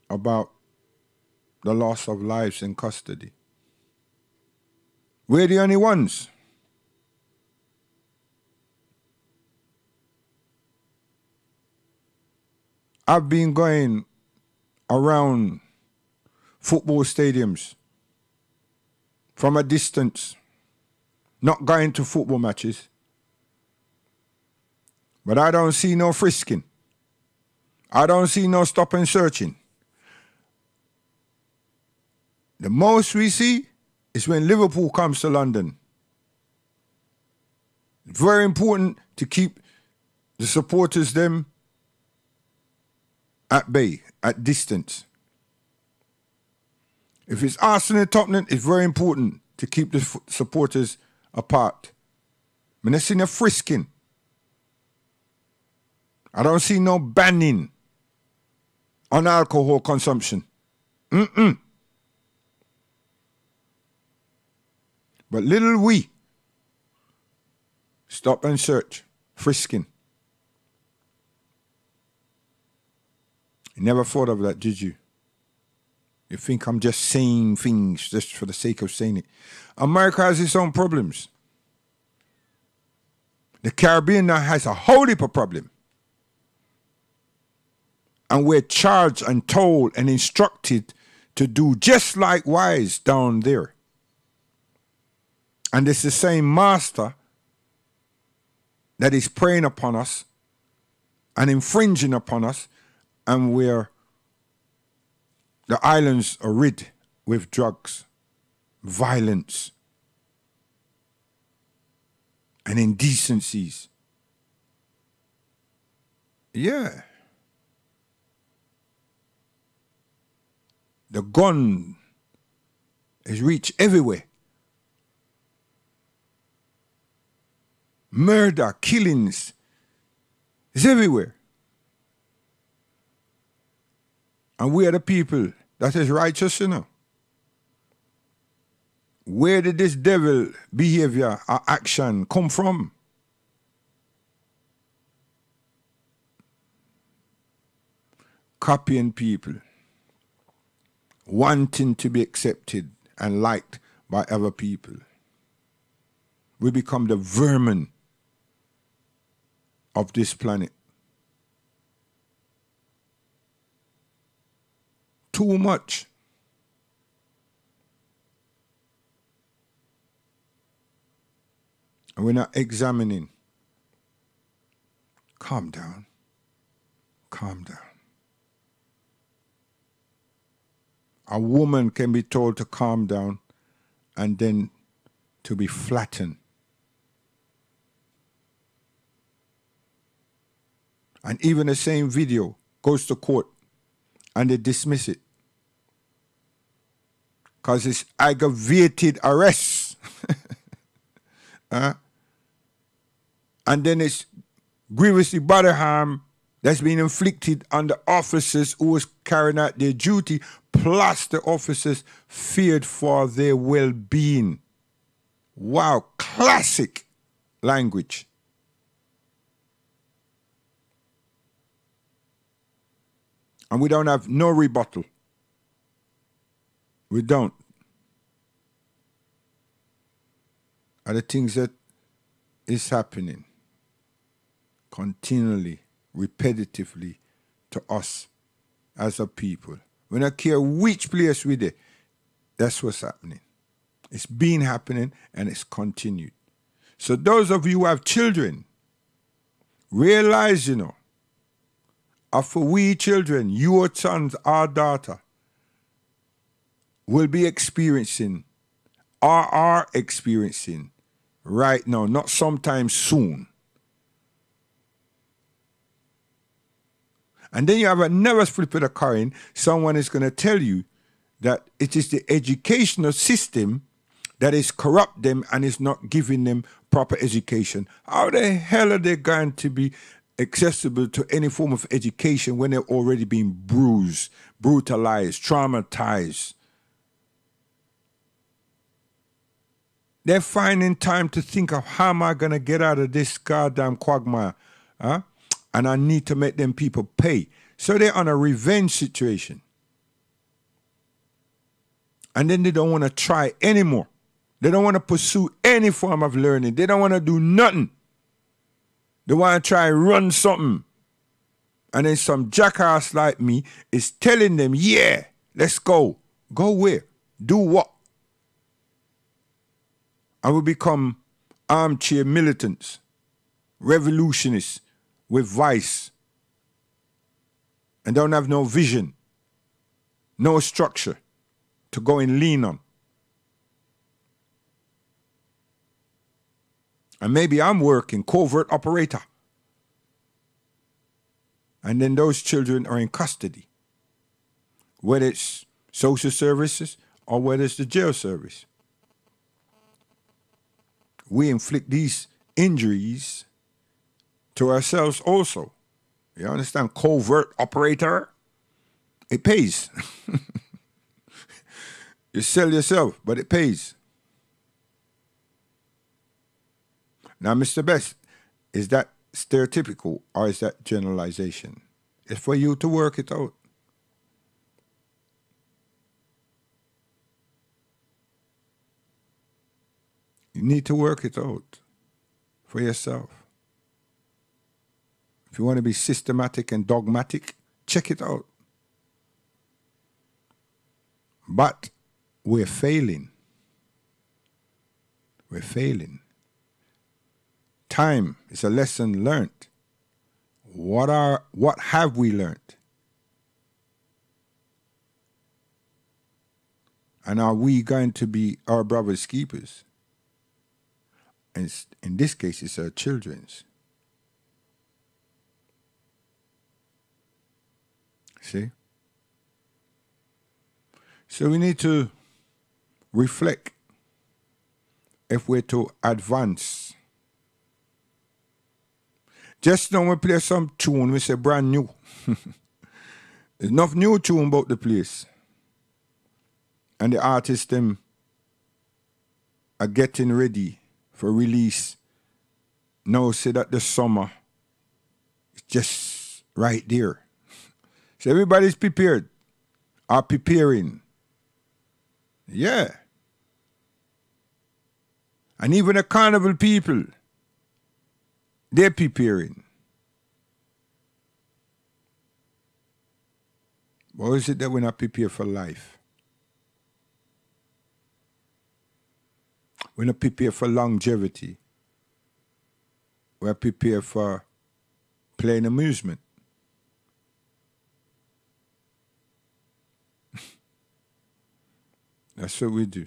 about the loss of lives in custody. We're the only ones. I've been going around football stadiums from a distance, not going to football matches, but I don't see no frisking. I don't see no stop and searching. The most we see is when Liverpool comes to London. It's very important to keep the supporters them at bay, at distance. If it's Arsenal and Tottenham, it's very important to keep the supporters apart. I mean, I see no frisking. I don't see no banning on alcohol consumption. But little we stop and search, frisking. You never thought of that, did you? You think I'm just saying things just for the sake of saying it. America has its own problems. The Caribbean now has a whole heap of problem. And we're charged and told and instructed to do just likewise down there. And it's the same master that is preying upon us and infringing upon us, and where the islands are rid with drugs, violence, and indecencies. Yeah. The gun is reached everywhere. Murder, killings is everywhere. And we are the people that is righteous, you know. Where did this devil behavior or action come from? Copying people, wanting to be accepted and liked by other people. We become the vermin of this planet. Too much. And we're not examining. Calm down. Calm down. A woman can be told to calm down and then to be flattened. And even the same video goes to court and they dismiss it because it's aggravated arrest. And then it's grievously bodily harm that's been inflicted on the officers who was carrying out their duty, plus the officers feared for their well-being. Wow, classic language. And we don't have no rebuttal. We don't. Are the things that is happening continually, repetitively to us as a people We don't care which place we there. That's what's happening. It's been happening and it's continued. So those of you who have children, realize, for we children, your sons, our daughter, will be experiencing, or are experiencing right now, not sometime soon. And then you have another flip of the coin. Someone is going to tell you that it is the educational system that is corrupt them and is not giving them proper education. How the hell are they going to be accessible to any form of education when they're already being bruised, brutalized, traumatized? They're finding time to think of how am I going to get out of this goddamn quagmire, huh? And I need to make them people pay. So they're on a revenge situation. And then they don't want to try anymore. They don't want to pursue any form of learning. They don't want to do nothing. They want to try and run something. And then some jackass like me is telling them, yeah, let's go. Go where? Do what? And we become armchair militants, revolutionists with vice, and don't have no vision, no structure to go and lean on. And maybe I'm working covert operator. And then those children are in custody, whether it's social services or whether it's the jail service. We inflict these injuries to ourselves also. You understand? Covert operator, it pays. You sell yourself, but it pays. Now, Mr. Best, is that stereotypical or is that generalization? It's for you to work it out. You need to work it out for yourself. If you want to be systematic and dogmatic, check it out. But we're failing. We're failing. Time is a lesson learned. What have we learned? And are we going to be our brother's keepers? And in this case, it's our children's. See? So we need to reflect if we're to advance. Just now we play some tune, we say brand new. There's enough new tune about the place. And the artists them are getting ready for release. Now say that the summer is just right there. So everybody's prepared. Are preparing. Yeah. And even the carnival people, they're preparing. Or is it that we're not prepared for life? We're not prepared for longevity. We're prepared for plain amusement. That's what we do.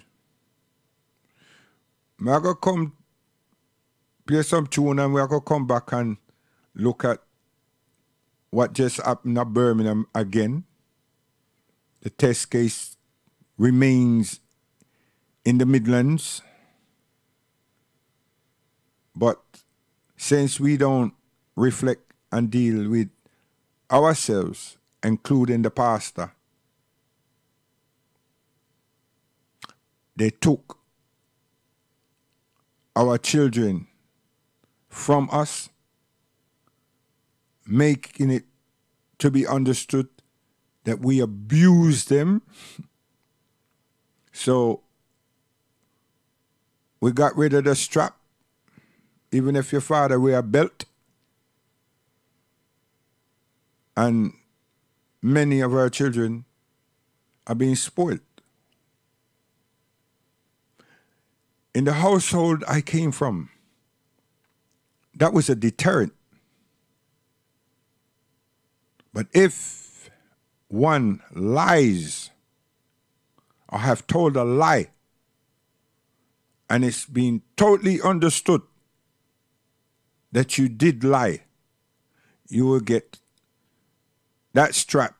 I'm going to come play some tune and we're going to come back and look at what just happened at Birmingham again. The test case remains in the Midlands. But since we don't reflect and deal with ourselves, including the pastor, they took our children from us, making it to be understood that we abuse them. So we got rid of the strap, even if your father wear a belt. And many of our children are being spoiled. In the household I came from, that was a deterrent. But if one lies or have told a lie and it's been totally understood that you did lie, you will get that strap,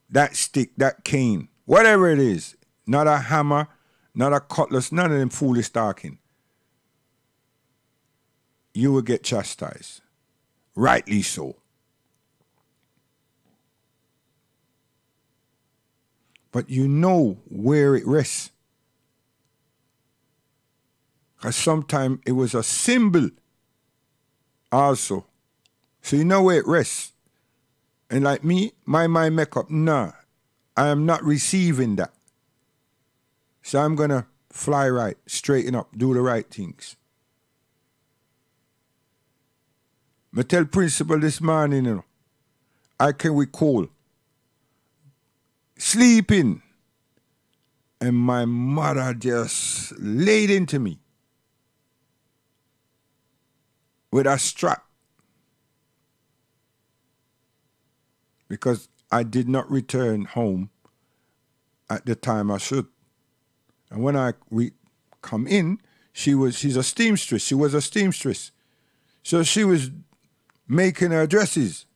that stick, that cane, whatever it is, not a hammer, not a cutlass, none of them foolish talking. You will get chastised. Rightly so. But you know where it rests. Because sometimes it was a symbol also. So you know where it rests. And like me, my mind make up, nah, I am not receiving that. So I'm going to fly right, straighten up, do the right things. I tell principal this morning, you know, I can recall sleeping and my mother just laid into me with a strap because I did not return home at the time I should. And when I come in, she's a seamstress. She was a seamstress. So she was making her dresses.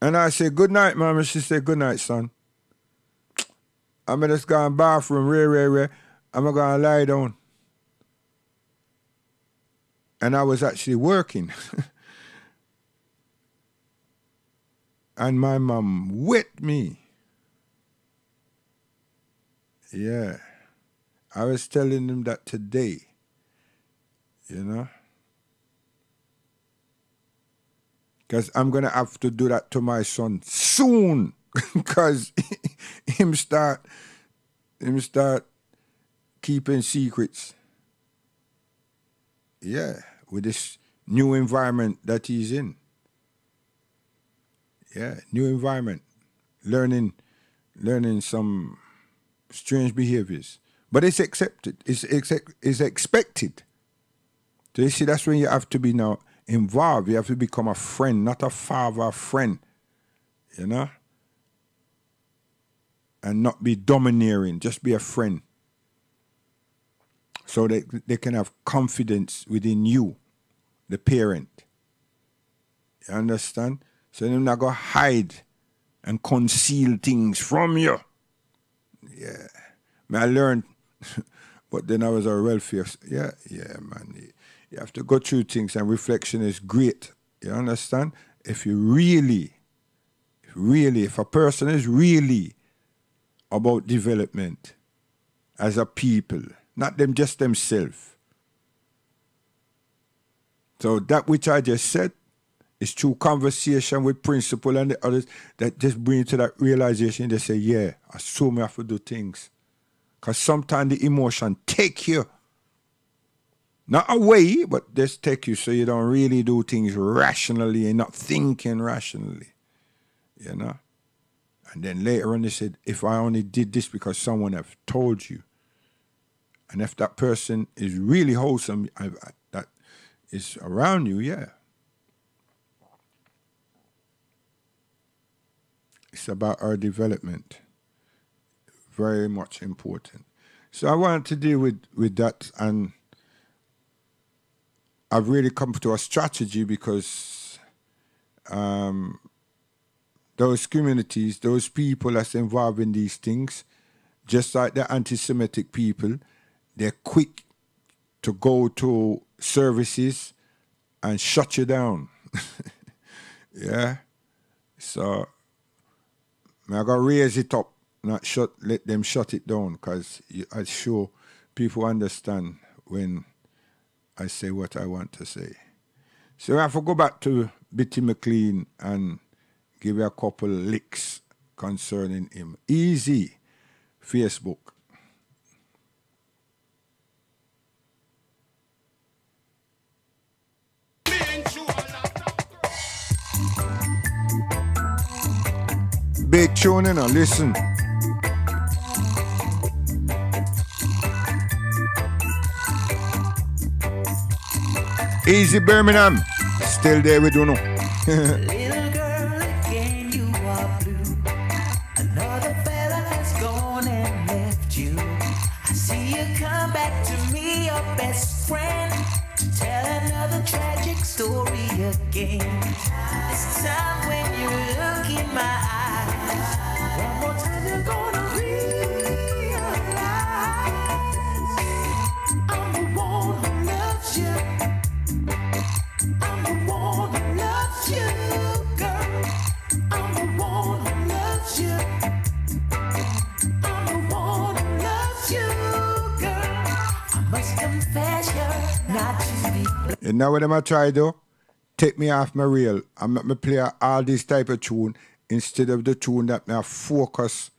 And I said, good night, Mama. She said, good night, son. I'm going to just go in the bathroom, I'm going to lie down. And I was actually working. And my mom whipped me. Yeah. I was telling them that today, you know. Because I'm going to have to do that to my son soon. Because him start keeping secrets. Yeah, with this new environment that he's in. Yeah, new environment. Learning some strange behaviors. But it's accepted. It's expected. So you see, that's when you have to be now involved. You have to become a friend, not a father, a friend. You know? And not be domineering, just be a friend. So that they can have confidence within you, the parent. You understand? So they're not going to hide and conceal things from you. Yeah. I learned, but then I was a welfare. Yeah, man. You have to go through things, and reflection is great. You understand? If a person is really about development as a people, not them just themselves. So that which I just said is through conversation with principal and the others that just bring you to that realization. They say, yeah, I so me have to do things. Because sometimes the emotion take you. Not away, but just take you so you don't really do things rationally and not thinking rationally. You know? And then later on they said, if I only did this because someone have told you, and if that person is really wholesome, that is around you, yeah. It's about our development. Very much important. So I wanted to deal with that, and I've really come to a strategy because those communities, those people that's involved in these things, just like the anti-Semitic people, they're quick to go to services and shut you down. Yeah? So I got to raise it up, not let them shut it down, because I'm sure people understand when I say what I want to say. So I have to go back to Bitty McLean and give you a couple licks concerning him. Easy, Facebook. Big tune, you know, listen. Easy Birmingham, still there we don't know.
Little girl, again you are blue. Another fella has gone and left you. I see you come back to me, your best friend, to tell another tragic story again. This time when you look in my eyes, one more time you're gonna realize I'm the one who loves you. I'm the one who loves you, girl. I'm the one who loves you. I'm the one who loves you, girl. I must confess you're not to be.
You know what I'm try though? Take me off my reel and make me play all this type of tune instead of the tune that me focus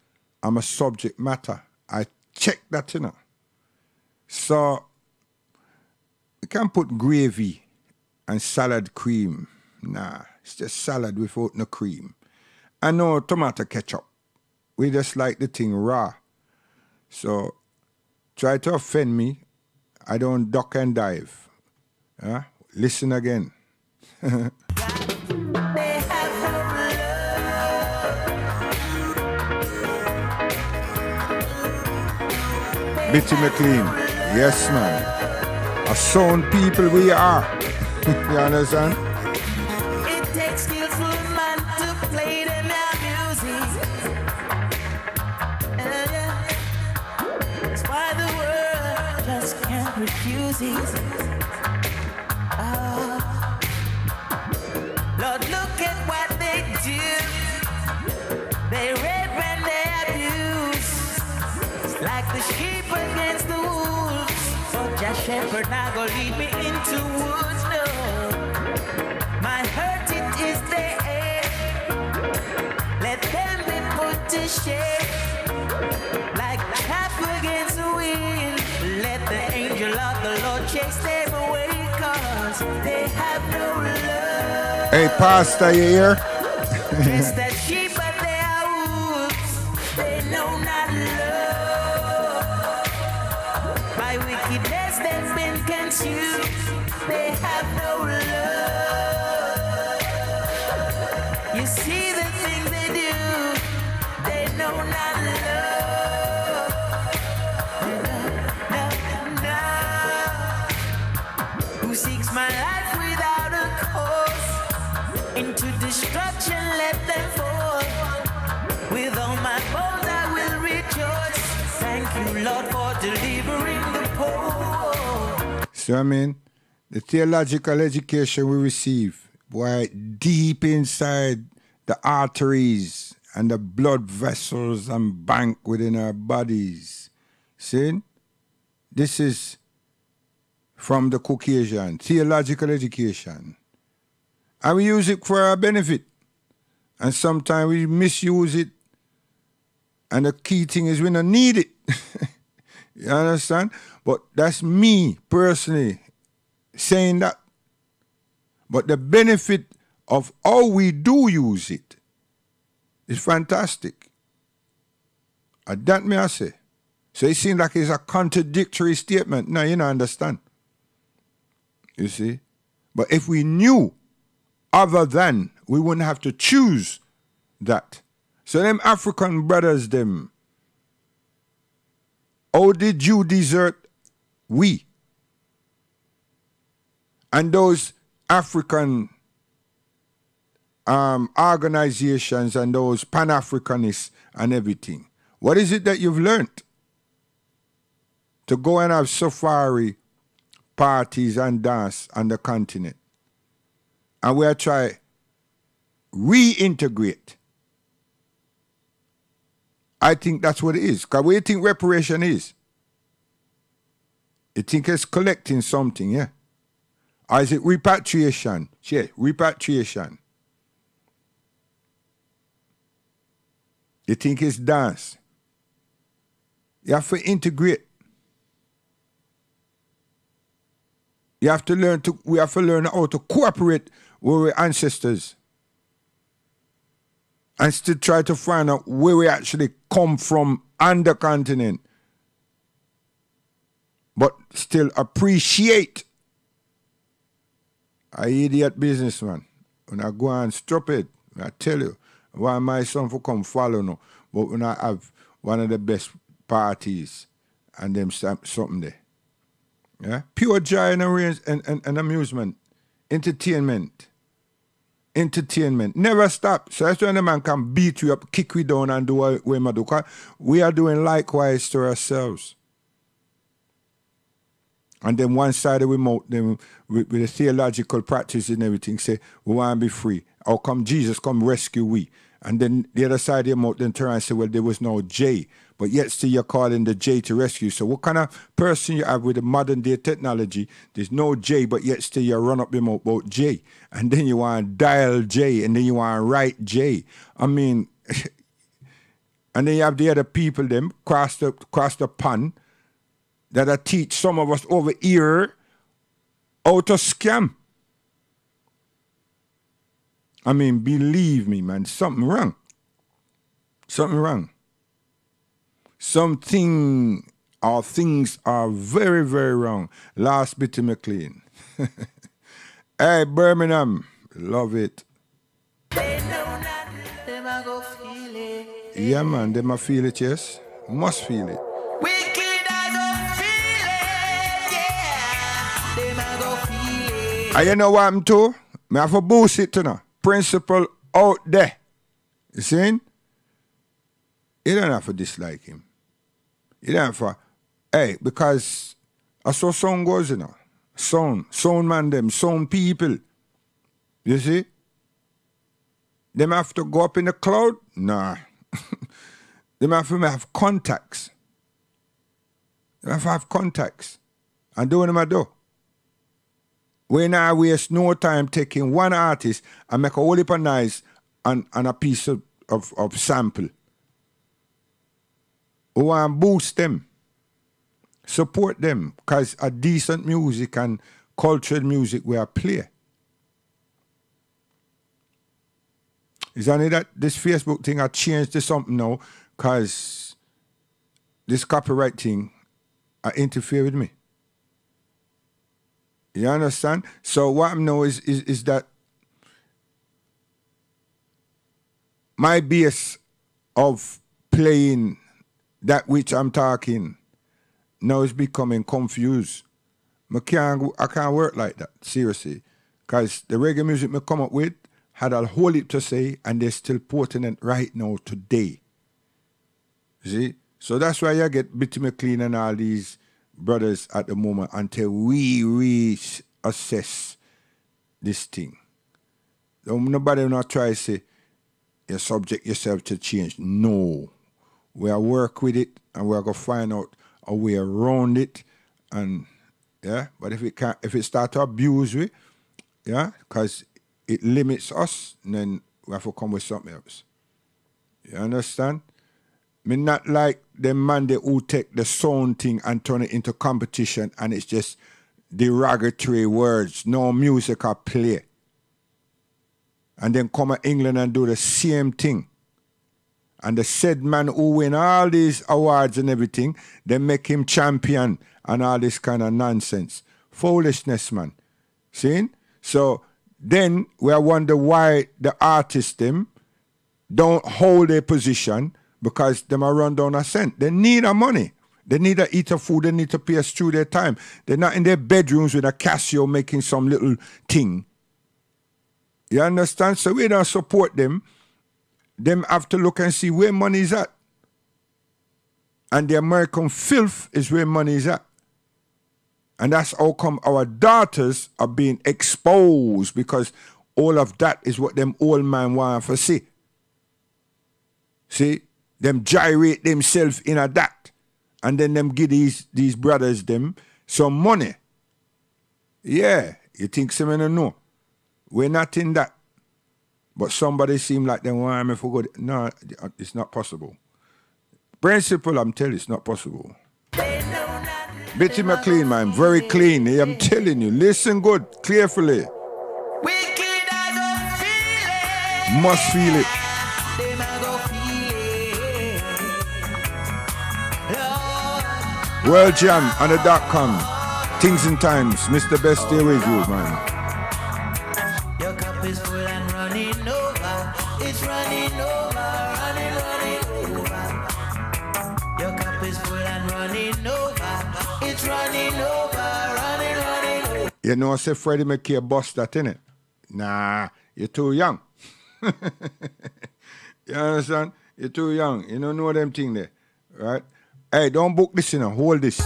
on my subject matter. I check that, you know. So you can put gravy and salad cream. Nah, it's just salad without no cream. And no tomato ketchup. We just like the thing raw. So try to offend me. I don't duck and dive. Listen again. Bitty McLean. Yes, man. A sound people we are. You understand?
It takes skillful man to play the music. That's why the world just can't refuse it. Lord, look at what they do. They rape and they abuse. It's like the sheep against the wolves. So just shepherd now go lead me into woods. No, my hurt it is there. Let them be put to shame. Like the calf against the wind. Let the angel of the Lord chase them away. Cause they have no love.
Hey, Pastor, you here?
Just that sheep but they are wolves. They know not love. By wickedness they've been consumed. They have no love. You see the things they do. They know not love. No. Who seeks my life without a cause? Into destruction let them fall. With all my bones I will rejoice. Thank you, Lord, for delivering the poor.
So I mean, the theological education we receive, boy, deep inside the arteries and the blood vessels and bank within our bodies. See? This is from the Caucasian, theological education. And we use it for our benefit. And sometimes we misuse it. And the key thing is we don't need it. You understand? But that's me personally saying that. But the benefit of how we do use it is fantastic. And that me I say. So it seems like it's a contradictory statement. No, you don't understand. You see? But if we knew other than, we wouldn't have to choose that. So them African brothers, them, how did you desert we? And those African organizations and those Pan-Africanists and everything. What is it that you've learned? To go and have safari parties and dance on the continent. And we'll try reintegrate. I think that's what it is. Because what do you think reparation is? You think it's collecting something, yeah? Or is it repatriation? Yeah, repatriation. You think it's dance? You have to integrate. You have to learn to, we have to learn how to cooperate with our ancestors. and still try to find out where we actually come from on the continent. But still appreciate an idiot businessman. When I go and stop it, I tell you, why my son for come follow no. But when I have one of the best parties and them something there. Yeah? Pure joy and amusement. Entertainment. Never stop. So that's when the man can beat you up, kick you down and do what we do. We are doing likewise to ourselves. And then one side of we mouth them with the theological practice and everything say, we want to be free. How come Jesus come rescue we? And then the other side of your mouth then turn and say, well, there was no J. But yet still you're calling the J to rescue. So what kind of person you have with the modern day technology? There's no J, but yet still you run up your mouth about J. And then you want to dial J, and then you want to write J. I mean, and then you have the other people them cross the pond that I teach some of us over here how to scam. I mean, believe me, man, something wrong. Something wrong. Something or things are very, very wrong. Last bit of McLean. Hey, Birmingham, love it. Yeah, man, they must feel it, yes. Must feel it. And you know what I'm to? I have to boost it to now. Principle out there. You see? You don't have to dislike him. You don't have to, hey, because that's how sound goes, you know. Sound man them, sound people. You see? Them have to go up in the cloud? Nah. Them have to have contacts. They have to have contacts. And do what them do. We now waste no time taking one artist and make a whole heap of nice and a piece of sample. We want to boost them, support them, because a decent music and cultural music we are play. It's only that this Facebook thing I changed to something now, because this copyright thing I interfere with me. You understand? So what I know is that my base of playing that which I'm talking now is becoming confused. I can't work like that, seriously. Because the reggae music I come up with had a whole heap to say, and they're still pertinent right now today. You see? So that's why you get Bitty McLean and all these brothers at the moment until we reassess this thing. Nobody will not try to say you subject yourself to change. No. We are work with it and we're gonna find out a way around it. And yeah, but if it start to abuse we, yeah, because it limits us, then we have to come with something else. You understand? Me not like the man who take the sound thing and turn it into competition and it's just derogatory words, no music or play. And then come to England and do the same thing. And the said man who win all these awards and everything, they make him champion and all this kind of nonsense. Foolishness, man. See? So then we wonder why the artists them don't hold their position because them are run down a cent. They need a money. They need to eat a food. They need to pay us through their time. They're not in their bedrooms with a Casio making some little thing. You understand? So we don't support them. Them have to look and see where money is at. And the American filth is where money is at. And that's how come our daughters are being exposed, because all of that is what them old man want to see. See? Them gyrate themselves in a that. And then them give these brothers them some money. Yeah, you think someone don't know? We're not in that. But somebody seem like they want me for good. No, it's not possible. Principle, I'm telling you, it's not possible. Bitty McLean, man, very clean. I'm telling you, listen good, carefully. Must feel it. World Jam on the .com. Things and Times. Mr. Best, stay with you, man.
Your cup is full and running over. It's running over, running over. Your cup is full and running over. It's running over, running over.
You know, say Freddie McKay bust that, innit? Nah, you're too young. You understand? You're too young. You don't know them thing there, right? Hey, don't book this, you know. Hold this.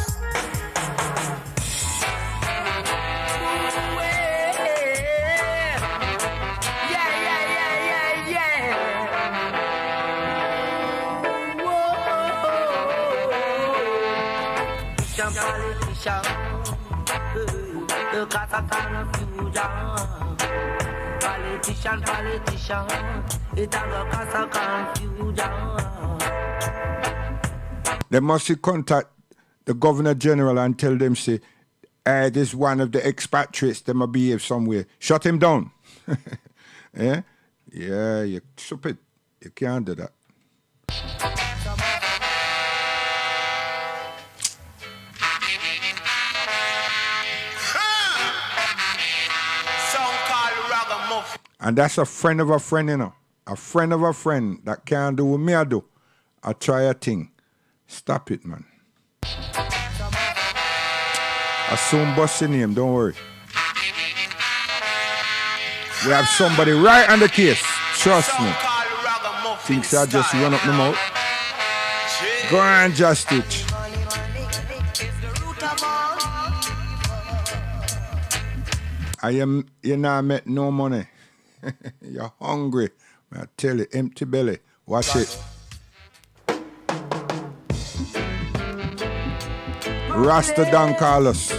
Politician, it a cause of confusion.
They must contact the Governor General and tell them, say, this one of the expatriates, they might behave somewhere. Shut him down. Yeah? Yeah, you're stupid. You can't do that. And that's a friend of a friend, you know. A friend of a friend that can't do what me I do. I try a thing. Stop it, man. I soon bust your name, don't worry. We have somebody right on the case. Trust me. Thinks I just run up the mouth. Go on, just it. You not make no money. You're hungry. I tell you, empty belly. Watch it. Rasta Don Carlos.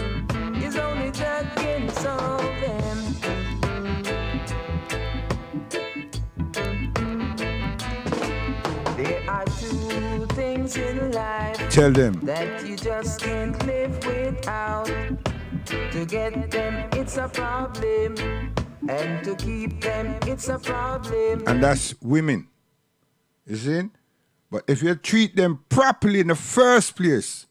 There are two things in life.
Tell them
That you just can't live without. To get them, it's a problem. And to keep them, it's a problem.
And that's women. You see? But if you treat them properly in the first place,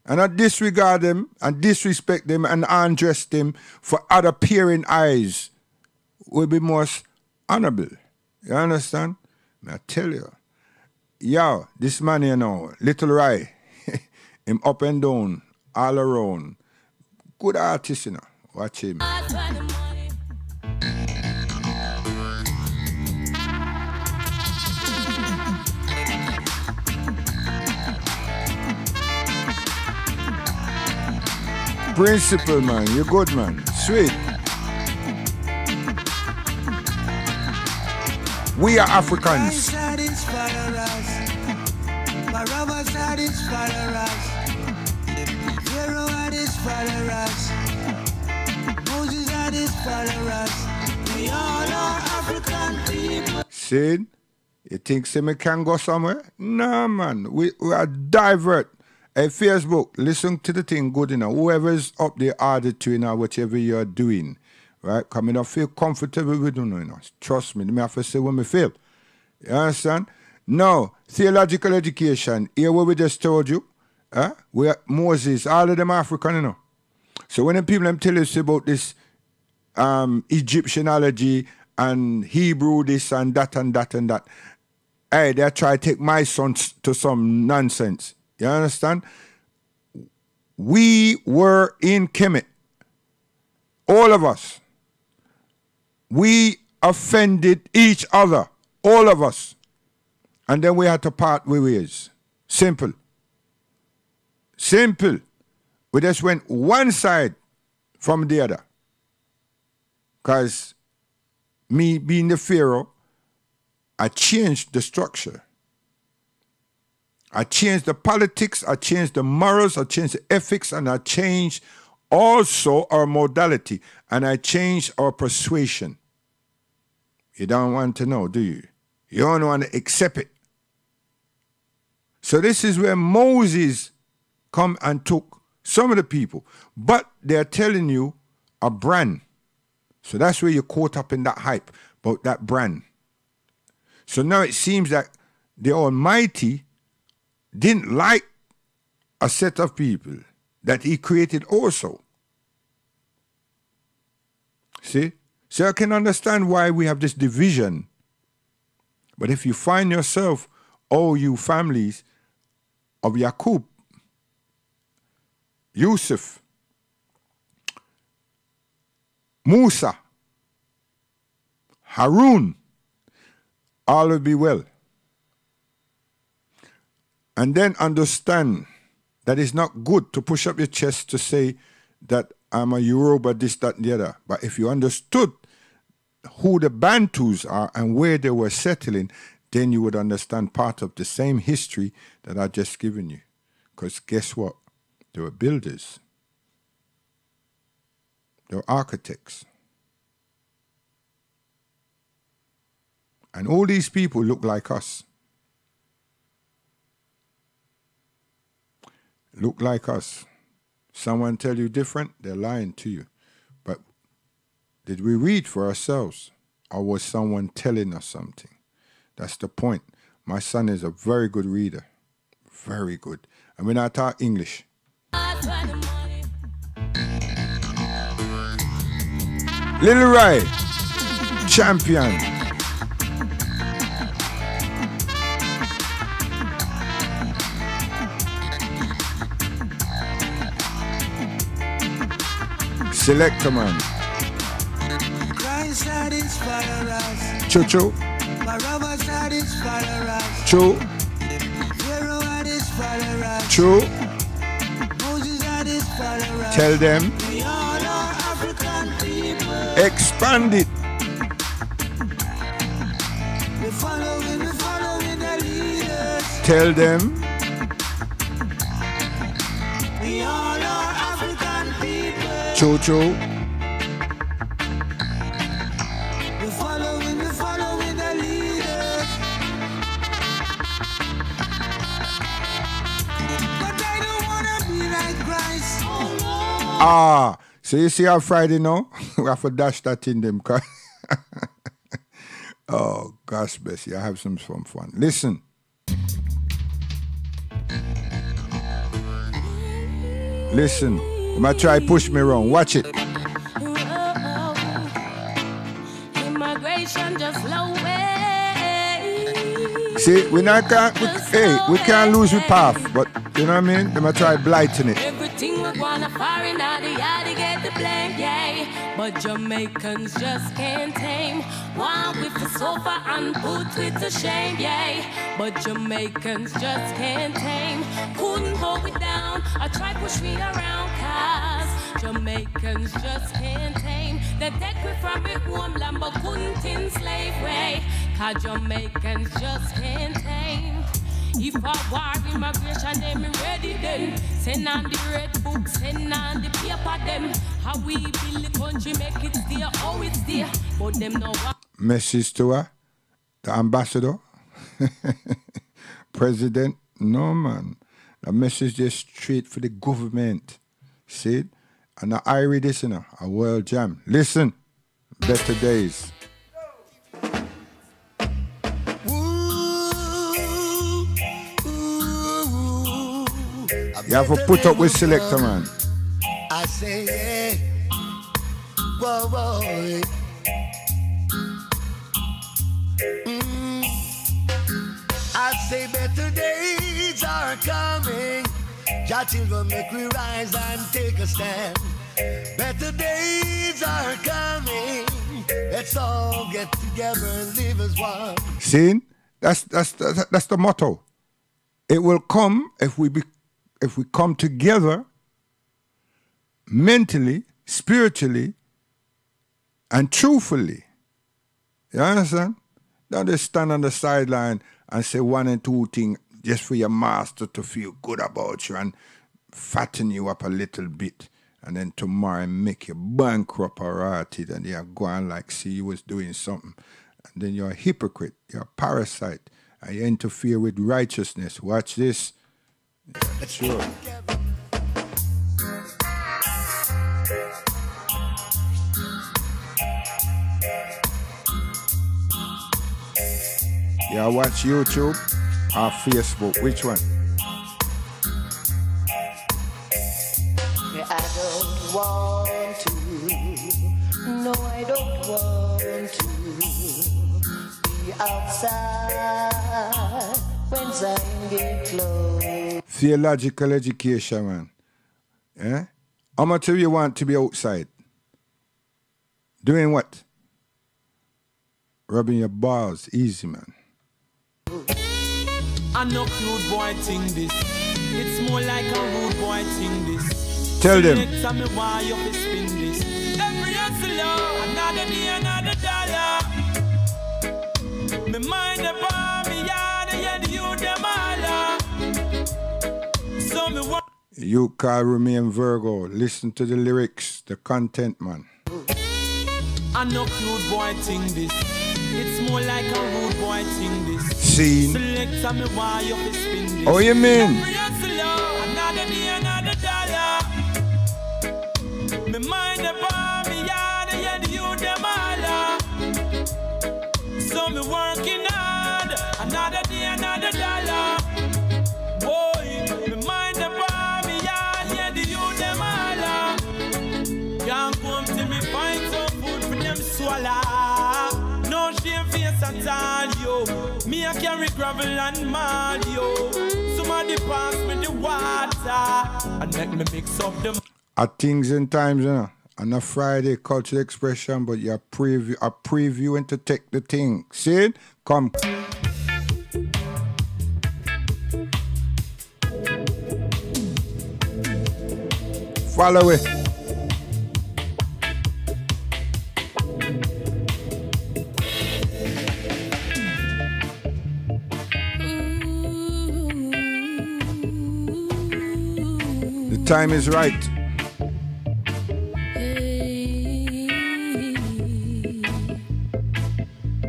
and not disregard them, and disrespect them, and undress them for other peering eyes, will be most honorable. You understand? I tell you. Yo, this man, you know, Little Rai, him up and down, all around. Good artist, you know. Watch him. Principal, man. You're good, man. Sweet. We are Africans. Sid, you think me can go somewhere? No, man. We are divert. Hey, Facebook, listen to the thing good enough. Whoever's up there added to you now, whatever you're doing, right? Come in, I feel comfortable with you know. Trust me, I have to say what I feel. You understand? No, theological education, hear what we just told you. We are Moses, all of them African, you know. So when the people them tell us about this Egyptianology and Hebrew this and that and that and that, hey, they try to take my sons to some nonsense. You understand? We were in Kemet. All of us. We offended each other. All of us. And then we had to part ways. Simple. Simple. We just went one side from the other. Because me being the Pharaoh, I changed the structure. I changed the politics, I changed the morals, I changed the ethics, and I changed also our modality, and I changed our persuasion. You don't want to know, do you? You don't want to accept it. So this is where Moses come and took some of the people, but they're telling you a brand. So that's where you're caught up in that hype about that brand. So now it seems that the Almighty didn't like a set of people that he created also. See? So I can understand why we have this division. But if you find yourself, all you families of Yaqub, Yusuf, Musa, Harun, all will be well. And then understand that it's not good to push up your chest to say that I'm a Yoruba, this, that, and the other. But if you understood who the Bantus are and where they were settling, then you would understand part of the same history that I just given you. Because guess what? They were builders. They were architects. And all these people look like us. Look like us. Someone tell you different, they're lying to you. But did we read for ourselves? Or was someone telling us something? That's the point. My son is a very good reader. Very good. And when I talk English. Little Ray, champion. Selector man. Chuchu. Chu. Chu. Tell them. Expand it. Tell them. Cho-cho. We're following the leaders. But I don't want to be like Christ. Oh, no. Ah, so you see our Friday now? We have to dash that in them. Oh, gosh bless you. I have some fun. Listen. Listen. You might try push me around. Watch it. Immigration just low way. See, we can't lose the path, but you know what I mean? They might try blighting it.
Everything we wanna foreign out the yard to get the blame, yeah. But Jamaicans just can't tame. One with the sofa and put it to shame, yeah. But Jamaicans just can't tame. Couldn't hold it down. I tried push me around, cause Jamaicans just can't tame. They take me from it homeland, but couldn't enslave way. Cause Jamaicans just can't tame. If I war immigration, then me ready then. Send on the red book, send on the paper them. How we build the country, make it there, oh it's there. But them no what.
Message to her, the ambassador, president. No man, the message is straight for the government. See it? And I read this in a world jam. Listen, better days. You have to put up with selector, man.
I say, yeah. Whoa, whoa, yeah. I say better days are coming. Jah children make we rise and take a stand. Better days are coming. Let's all get together and live as one.
See? That's the motto. It will come if we come together mentally, spiritually, and truthfully. You understand? Don't just stand on the sideline and say one and two things just for your master to feel good about you and fatten you up a little bit. And then tomorrow make you bankrupt or rotted and you're going like, see, you was doing something. And then you're a hypocrite, you're a parasite, and you interfere with righteousness. Watch this. Yeah, sure. Yeah, watch YouTube or Facebook. Which one?
want to be outside when time get close.
Theological education, man. Eh? How much of you want to be outside? Doing what? Rubbing your balls. Easy, man.
I know cute boy thing this. It's more like a rude boy thing this.
Tell them.
Next time me why you fi spin this. Every hustle, another day, another dollar. Me mind the bomb, me yard, yeah, the youth them all. So me want.
You call remain Virgo. Listen to the lyrics, the content, man.
I know cute boy thing this. It's more like a rude boy thing this.
Scene.
Select me why you fi spin this.
Oh, you mean?
Every hustle, another day, another dollar. Me mind the bomb, me yard, yeah, the youth them all. So me working hard, another day, another dollar. Boy, me mind the bomb, me yard, yeah, the youth them all. Can't come to me find some food for them swallow. No shame face at all, yo. Me I carry gravel and mud, yo. Somebody pass me the water and make me mix up them.
At things and times, you know. On a Friday, cultural expression, but you're previewing to take the thing. See it? Come. Follow it. The time is right.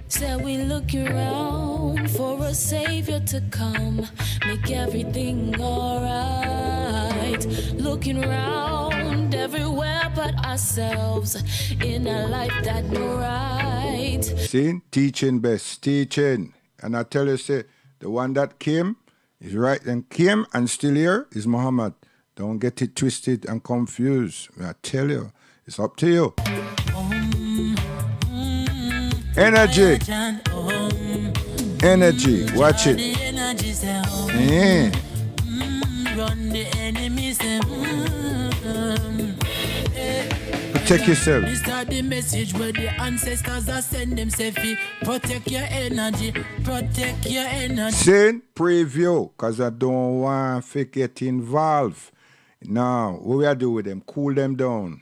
So we look around for a savior to come, make everything alright. Looking around everywhere but ourselves in a life that no right.
See? Teaching best. Teaching. And I tell you, say, the one that came is right and came and still here is Muhammad. Don't get it twisted and confused. I tell you, it's up to you. Energy. Energy. Watch it. Yeah. Protect yourself.
Start the message where the ancestors are send them safety. Protect your energy. Protect your energy.
Saying preview, because I don't want to get involved. Now, what we are doing with them? Cool them down.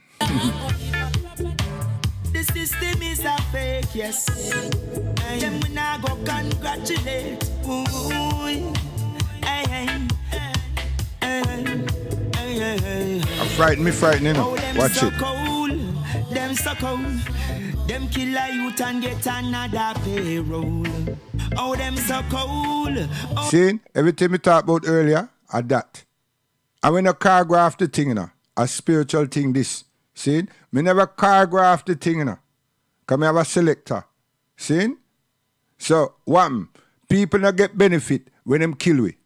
The system is a fake, yes. Them we not go congratulate. Ooh,
I'm frightening, you know. Watch it.
Them so cold. Them kill a youth and get another payroll. Oh, them so cold. Oh.
See, everything we talked about earlier, are that. I when a choreograph the thing, you know, a spiritual thing this. See? Me never choreograph the thing, you know. Because I have a selector. See? So, one, people don't get benefit when them kill we.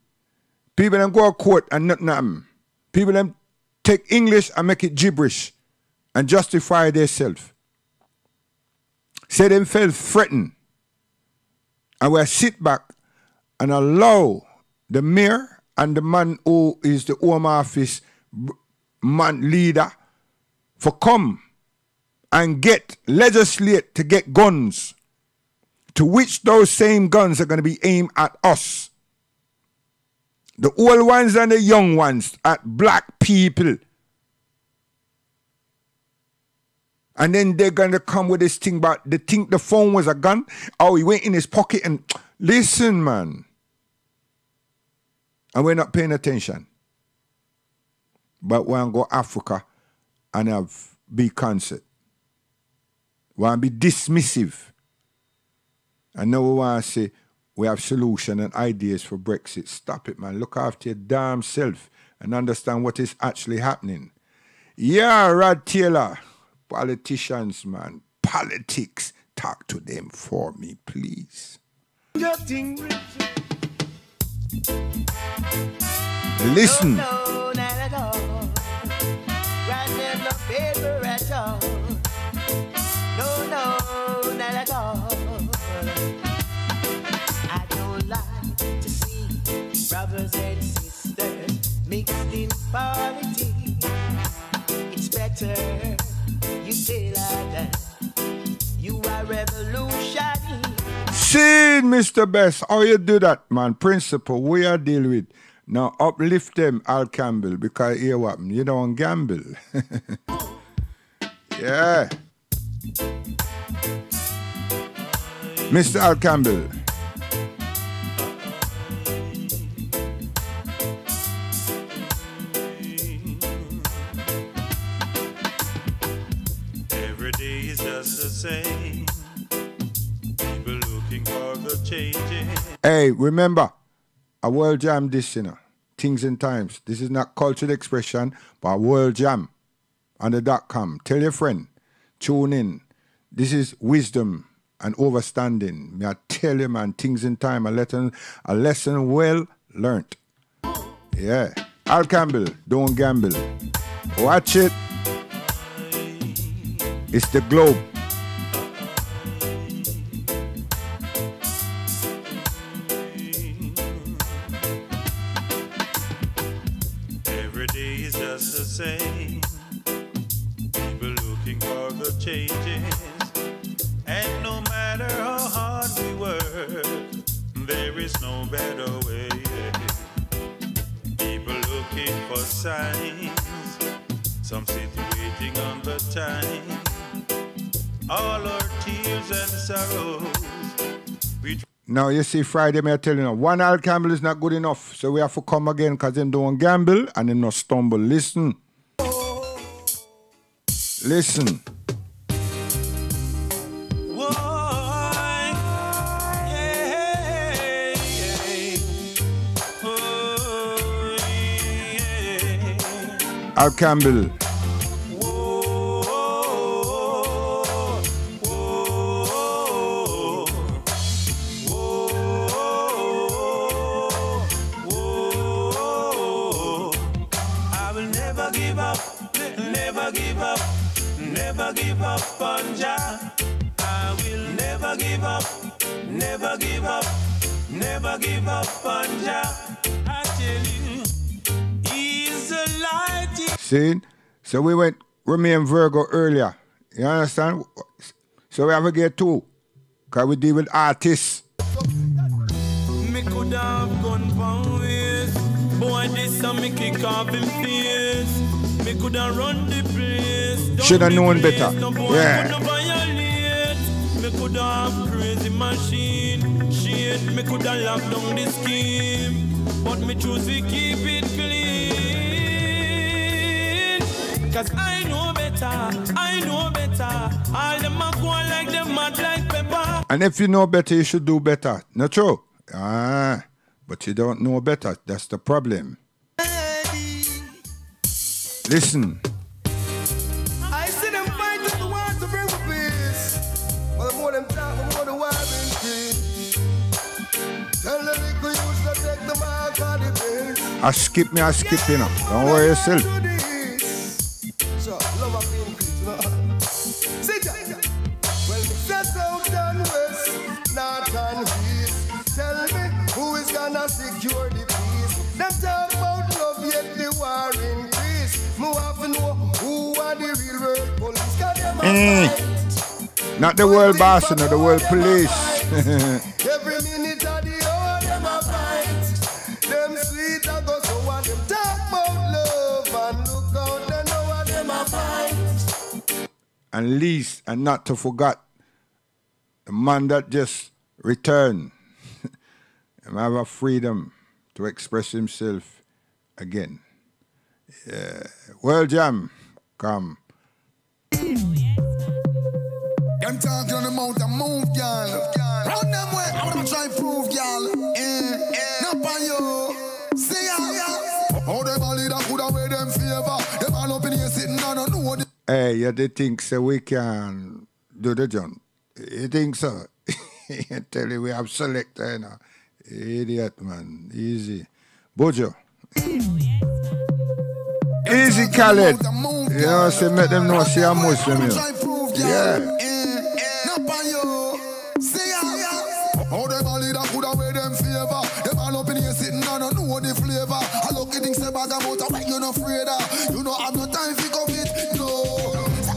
People don't go to court and nothing. People don't take English and make it gibberish and justify themselves. Say them felt threatened. And we sit back and allow the mayor and the man who is the Home Office man leader for come and legislate to get guns, to which those same guns are going to be aimed at us. The old ones and the young ones at black people. And then they're going to come with this thing about they think the phone was a gun. Oh, he went in his pocket and listen, man. And we're not paying attention. But we want to go Africa and have big concert. We want to be dismissive. And now we want to say we have solution and ideas for Brexit. Stop it, man. Look after your damn self and understand what is actually happening. Yeah, Rod Taylor. Politicians, man. Politics. Talk to them for me, please. Listen.
No, not at all. Right in the paper at all. No,
See, Mr. Best, how you do that, man? Principle, we are dealing with. Now uplift them, Al Campbell, because hear what? You don't gamble. Yeah. Mr. Al Campbell.
Every day is just the same. People looking for the changes.
Hey, remember, a world jam this, you know. Things and times. This is not cultural expression, but a world jam on the .com. Tell your friend. Tune in. This is wisdom and overstanding. May I tell you, man, things in time, a lesson well learnt. Yeah. Al Campbell, don't gamble. Watch it. It's the globe.
Every day is just the same. People looking for the changes. And no matter how hard we work, there is no better way. People looking for signs. Some sit waiting on the time. All our tears and sorrows.
Now, you see, Friday, may I tell you now, one Al Campbell is not good enough. So we have to come again because them don't gamble and them not stumble. Listen. Listen. Al Campbell.
Never give up on Jah. I will never give up, never give up, never give up on Jah. I tell you, He's the light.
See? So we went Remain Virgo earlier. You understand? So we have to get two. Because we deal with artists.
Me could have gone for ways. Boy, this a me kick off in face. Me could have run the place.
Should have known better. Yeah.
Me could have crazy machine. Shit, me could have locked down the scheme. But me choose to keep it clean. Cause I know better, I know better. All them a go like them mad like pepper.
And if you know better, you should do better. Not true? But you don't know better. That's the problem. Listen.
I see them fight with the world to bring the peace. But the more them talk, the more the war increase. Tell the little youths to take the mark of the base.
I skip, you know. Don't worry yourself.
So, love up increase, no? See, well, set out and west, north and east. Tell me, who is gonna secure the peace? Them talk about love, yet the war increase. More often know who are the real world police. Got them fight.
Not the world boss, no, the world police.
Every minute of the hour, them a fight. Them sweet and go so and them talk about love. And look out, they know what them a fight.
And least, and not to forget, the man that just returned. Him have a freedom to express himself again. Yeah. World Jam, come.
Them talking on the mountain, move, y'all. Round them way, I wanna try prove, y'all. Not by you. See y'all. How them all leader could have made them favor. Them all up in here sitting down and know what.
Hey, you they think so we can do the job? You think so? I tell you, we have selector, you know. Idiot, man. Easy. Bojo. Easy, Khaled. You know, say, make them know, see, I'm Muslim, you know. Yeah.
How them all leader could have made them favor. Them all up in here sitting down and know the flavor. I look at things say bag about you no afraid of. You know, have no time for COVID. No.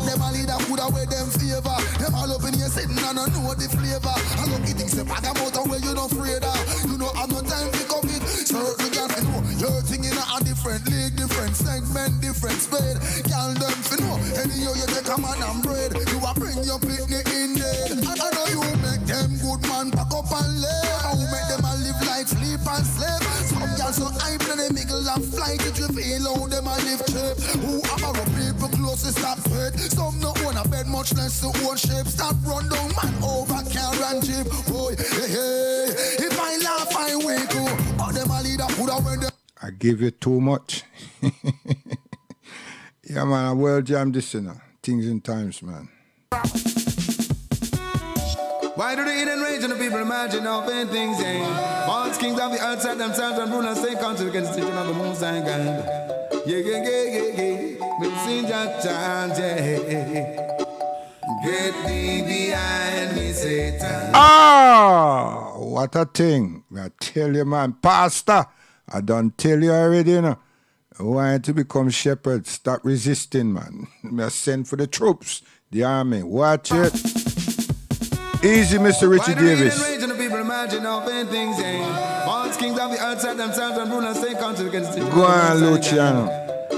Them all leader could have made them favor.
favor. Them all up in here sitting and I know the flavor. I look at things, the bad amount of where you don't afraid of. You know I'm no time to come it. Circle girl, you know your thing in a different league, different segment, different spade. Girl, them for know any you take a man and bread. You a bring your picnic in there. And I know you make them good man pack up and live. How make them a live like sleep and slave. Some girls so hype that they mingle and fly. Did you feel how them a live cheap? Who are our people close to stop fit? Some no own a bed, much less to own shape. Stop run down man over car and jeep. Boy, hey, hey. If I laugh, I wake up. All them a leader put out when they
I give you too much. Yeah, man, a world jam this, you know. Things in times, man.
Why do the hidden rage and the people imagine how vain things ain't? False kings of the earth set themselves and rule and stay country against the children of the Most High God. Yeah, yeah, yeah, yeah, yeah. We'll sing your chant, yeah. Get thee behind me, Satan.
Ah, what a thing. I tell you, man, Pastor, I done tell you already, you know. I want to become shepherd. Stop resisting, man. I send for the troops, the army. Watch it. Easy, Mr. Richie Davis.
Why do the hidden rage and the people imagine how vain things ain't? False kings of the earth set themselves and rule and stay country against the children
Go
of the
on,
Most High God.
Luciano.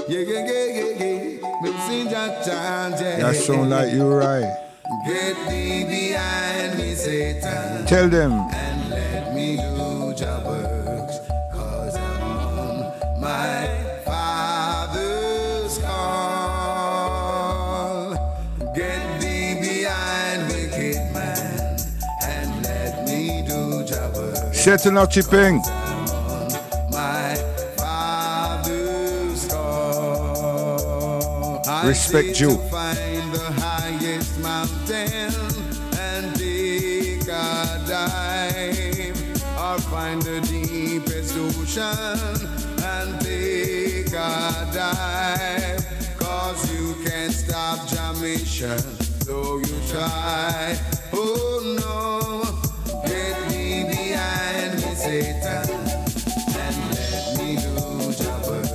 Yeah, yeah, yeah, yeah, yeah. We'll sing your chant, yeah.
That sound like you right.
Get thee behind me, Satan.
Tell them.
And let me do your works, cause I'm on my Father's call. Get thee behind wicked man, and let me do your works.
Settle up, Chipping.
My Father's call.
Respect you.
Find the highest mountain and take a dive, or find the deepest ocean and take a dive, cause you can't stop Jamaican, though you try. Oh no, get me behind me, Satan, and let me do your work,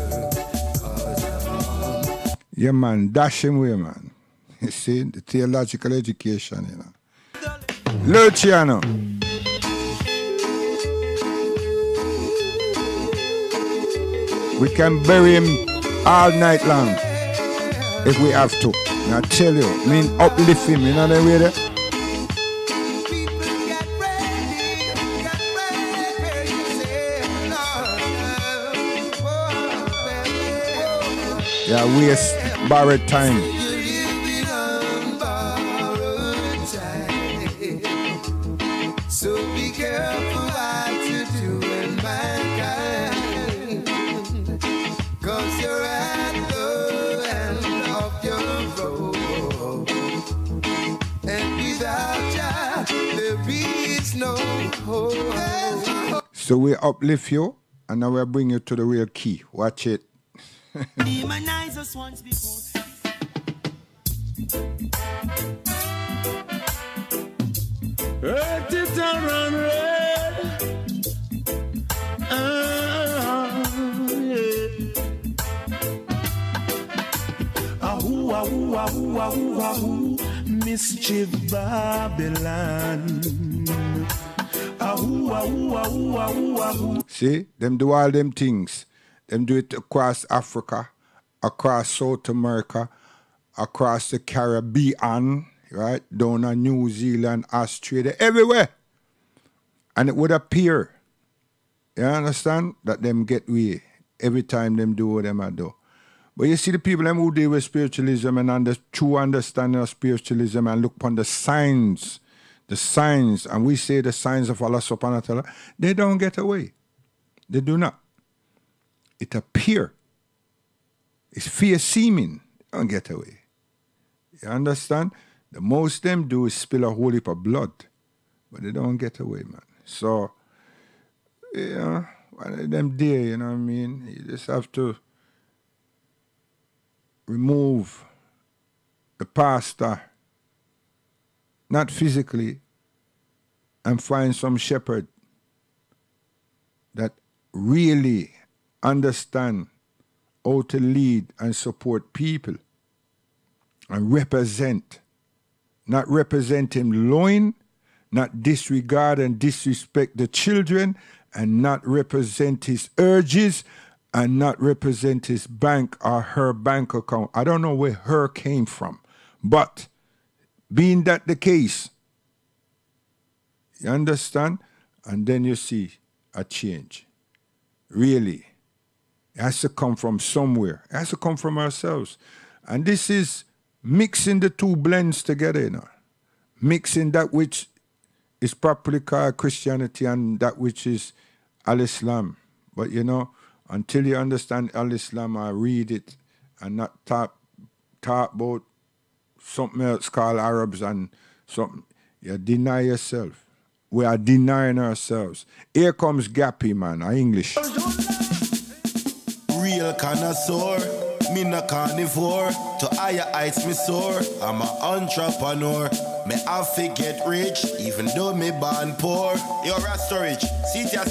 cause I'm on.
Yeah, man, dash him away, man. You see, the theological education, you know. Luciano. We can bury him all night long if we have to. And I tell you, I mean, uplift him, you know the way there? Yeah, waste borrowed time.
So be careful what you do in mankind, cause you're at the end of your road, and without you, there is no hope.
So we uplift you, and now we bring you to the real key. Watch it.
Demonize us once before.
Earth it and run red. Yeah. Ahoo, ahoo, ahoo, ahoo, ahoo. Mischief Babylon. Ahoo, ahoo, ahoo, ahoo, ahoo.
See, them do all them things. Them do it across Africa, across South America, across the Caribbean, right? Down in New Zealand, Australia, everywhere. And it would appear, you understand, that them get way every time them do what them a do. But you see the people them who deal with spiritualism and true understanding of spiritualism and look upon the signs, and we say the signs of Allah subhanahu wa ta'ala, they don't get away. They do not. It appear. It's fear seeming. They don't get away. You understand? The most them do is spill a whole heap of blood. But they don't get away, man. So, you know, one of them there, you know what I mean? You just have to remove the pastor, not physically, and find some shepherd that really understand how to lead and support people and represent not represent him loin, not disregard and disrespect the children, and not represent his urges, and not represent his bank or her bank account. I don't know where her came from, but being that the case, you understand? And then you see a change. Really. It has to come from somewhere. It has to come from ourselves. And this is mixing the two blends together, you know. Mixing that which is properly called Christianity and that which is Al-Islam. But, you know, until you understand Al-Islam, I read it and not talk about something else called Arabs and something. You deny yourself. We are denying ourselves. Here comes Gappy, man, our English.
Real connoisseur, me no carnivore. To higher heights me soar. I'm an entrepreneur. Me have to get rich, even though me born poor. Yo, rat storage, sit ya.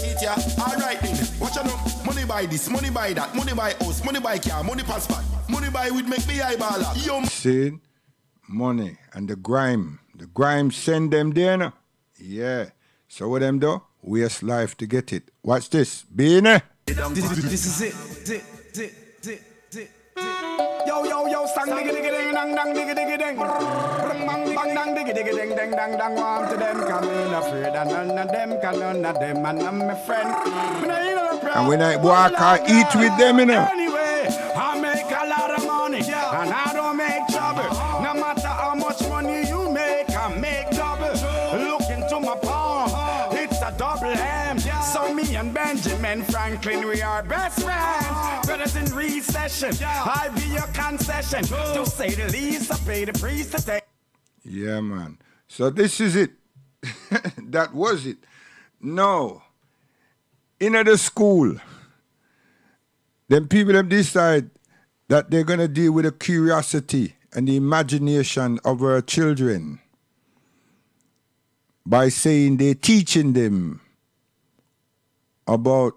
Alright then, watch out now. Money buy this, money buy that, money buy house, money buy car, money passport, money buy would make me eyeballer. Yo,
see, money and the grime send them there now. Yeah. So what them do? Waste life to get it. Watch this. Beanie.
This is it. Yo, sang diggy diggy ding dang dang diggy diggy ding. Bang bang dang diggy diggy ding dang dang dang. One to them coming afraid and none of them can none of them and I'm my friend.
And when I walk, I eat with them, you know.
Anyway, I make a lot of money and I don't make trouble. No matter how much money you make, I make double. Look into my palm, it's a double M. So me and Benjamin Franklin, we are best friends. Brothers in recession, I be your concession. To say the least, I pay the priest to take.
Yeah, man. So this is it. That was it. No. In the school, then people have decided that they're going to deal with the curiosity and the imagination of our children by saying they're teaching them about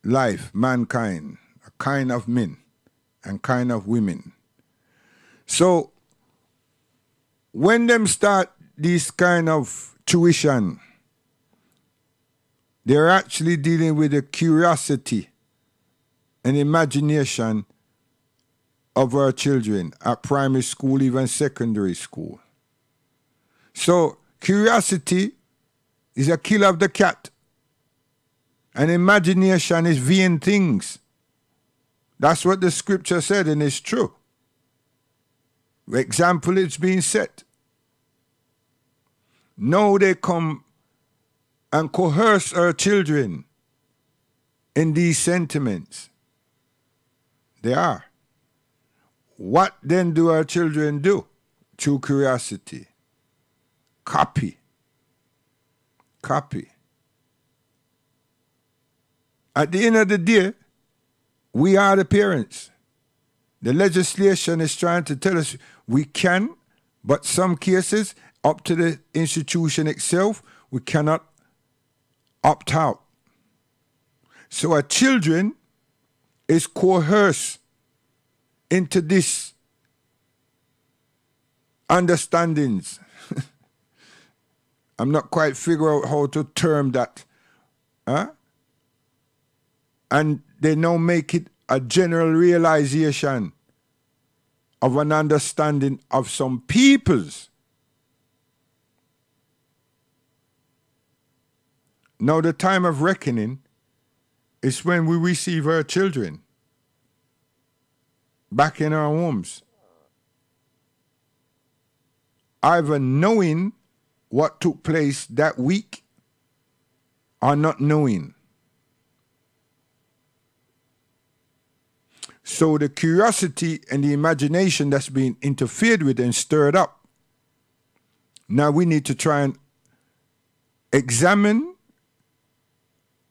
life, mankind, a kind of men and kind of women. So when them start this kind of tuition, they're actually dealing with the curiosity and imagination of our children at primary school, even secondary school. So curiosity is a kill of the cat. And imagination is vain things. That's what the scripture said, and it's true. Example, it's being set. Now they come and coerce our children in these sentiments. They are. What then do our children do? Through curiosity. Copy. At the end of the day, we are the parents. The legislation is trying to tell us we can, but some cases, up to the institution itself, we cannot opt out. So our children is coerced into this understandings. I'm not quite figure out how to term that. And they now make it a general realization of an understanding of some peoples. Now the time of reckoning is when we receive our children back in our homes, either knowing what took place that week or not knowing. So the curiosity and the imagination that's being interfered with and stirred up, now we need to try and examine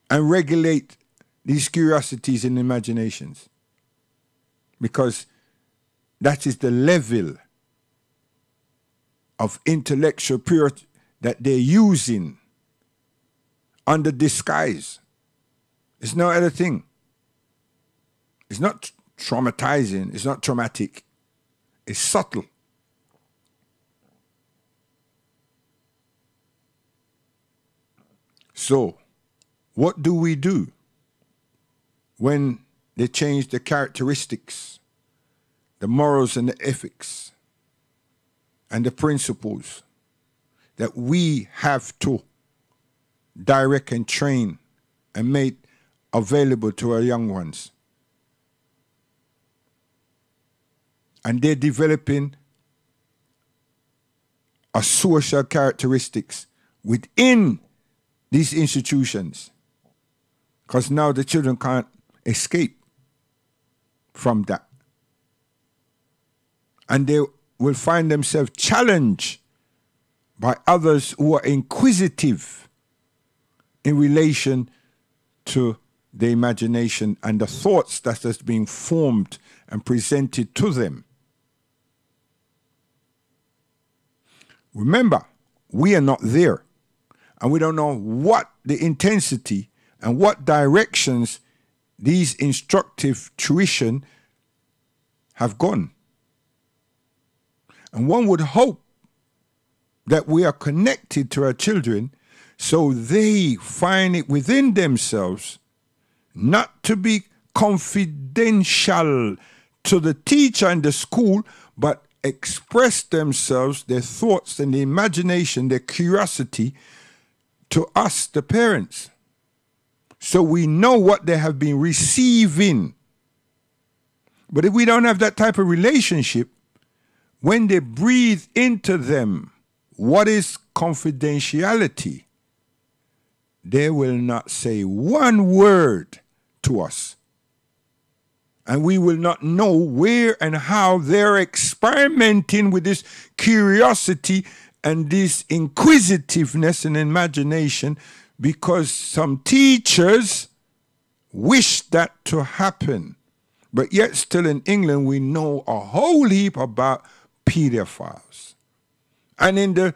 and regulate these curiosities and imaginations, because that is the level of intellectual purity that they're using under disguise. It's no other thing. It's not traumatizing. It's not traumatic. It's subtle. So, what do we do when they change the characteristics, the morals and the ethics, and the principles that we have to direct and train and make available to our young ones? And they're developing a social characteristics within these institutions, because now the children can't escape from that. And they will find themselves challenged by others who are inquisitive in relation to the imagination and the thoughts that is being formed and presented to them. Remember, we are not there, and we don't know what the intensity and what directions these instructive tuition have gone. And one would hope that we are connected to our children so they find it within themselves not to be confidential to the teacher and the school, but express themselves, their thoughts and their imagination, their curiosity to us, the parents. So we know what they have been receiving. But if we don't have that type of relationship, when they breathe into them what is confidentiality, they will not say one word to us. And we will not know where and how they're experimenting with this curiosity and this inquisitiveness and imagination, because some teachers wish that to happen. But yet still in England, we know a whole heap about pedophiles. And in the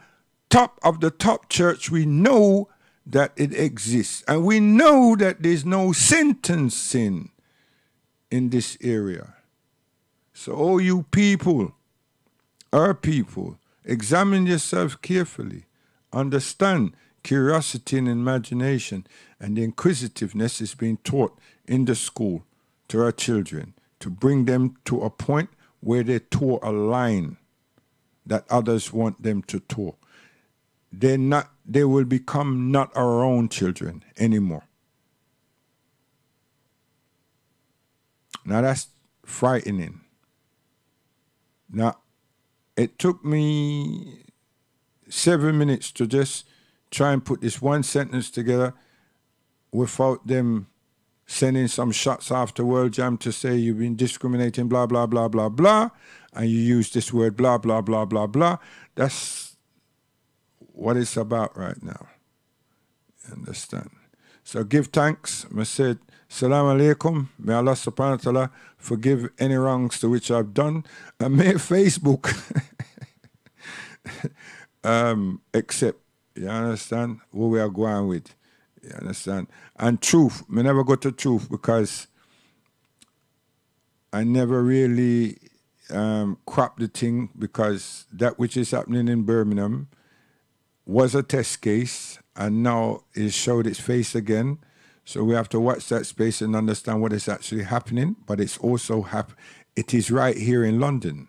top of the top church, we know that it exists. And we know that there's no sentencing in this area. So, oh, you people, our people, examine yourself carefully. Understand curiosity and imagination and the inquisitiveness is being taught in the school to our children to bring them to a point where they toe a line that others want them to toe. They will become not our own children anymore. Now that's frightening. Now, it took me 7 minutes to just try and put this one sentence together without them sending some shots after World Jam to say you've been discriminating, blah, blah, blah, blah, blah, and you use this word, blah, blah, blah, blah, blah. That's what it's about right now. You understand? So give thanks. I said, Salaam alaikum. May Allah subhanahu wa ta'ala forgive any wrongs to which I've done. And may Facebook accept, you understand, what we are going with. You understand? And truth. Me never go to truth because I never really cropped the thing, because that which is happening in Birmingham was a test case and now it showed its face again. So we have to watch that space and understand what is actually happening. But it's also it is right here in London,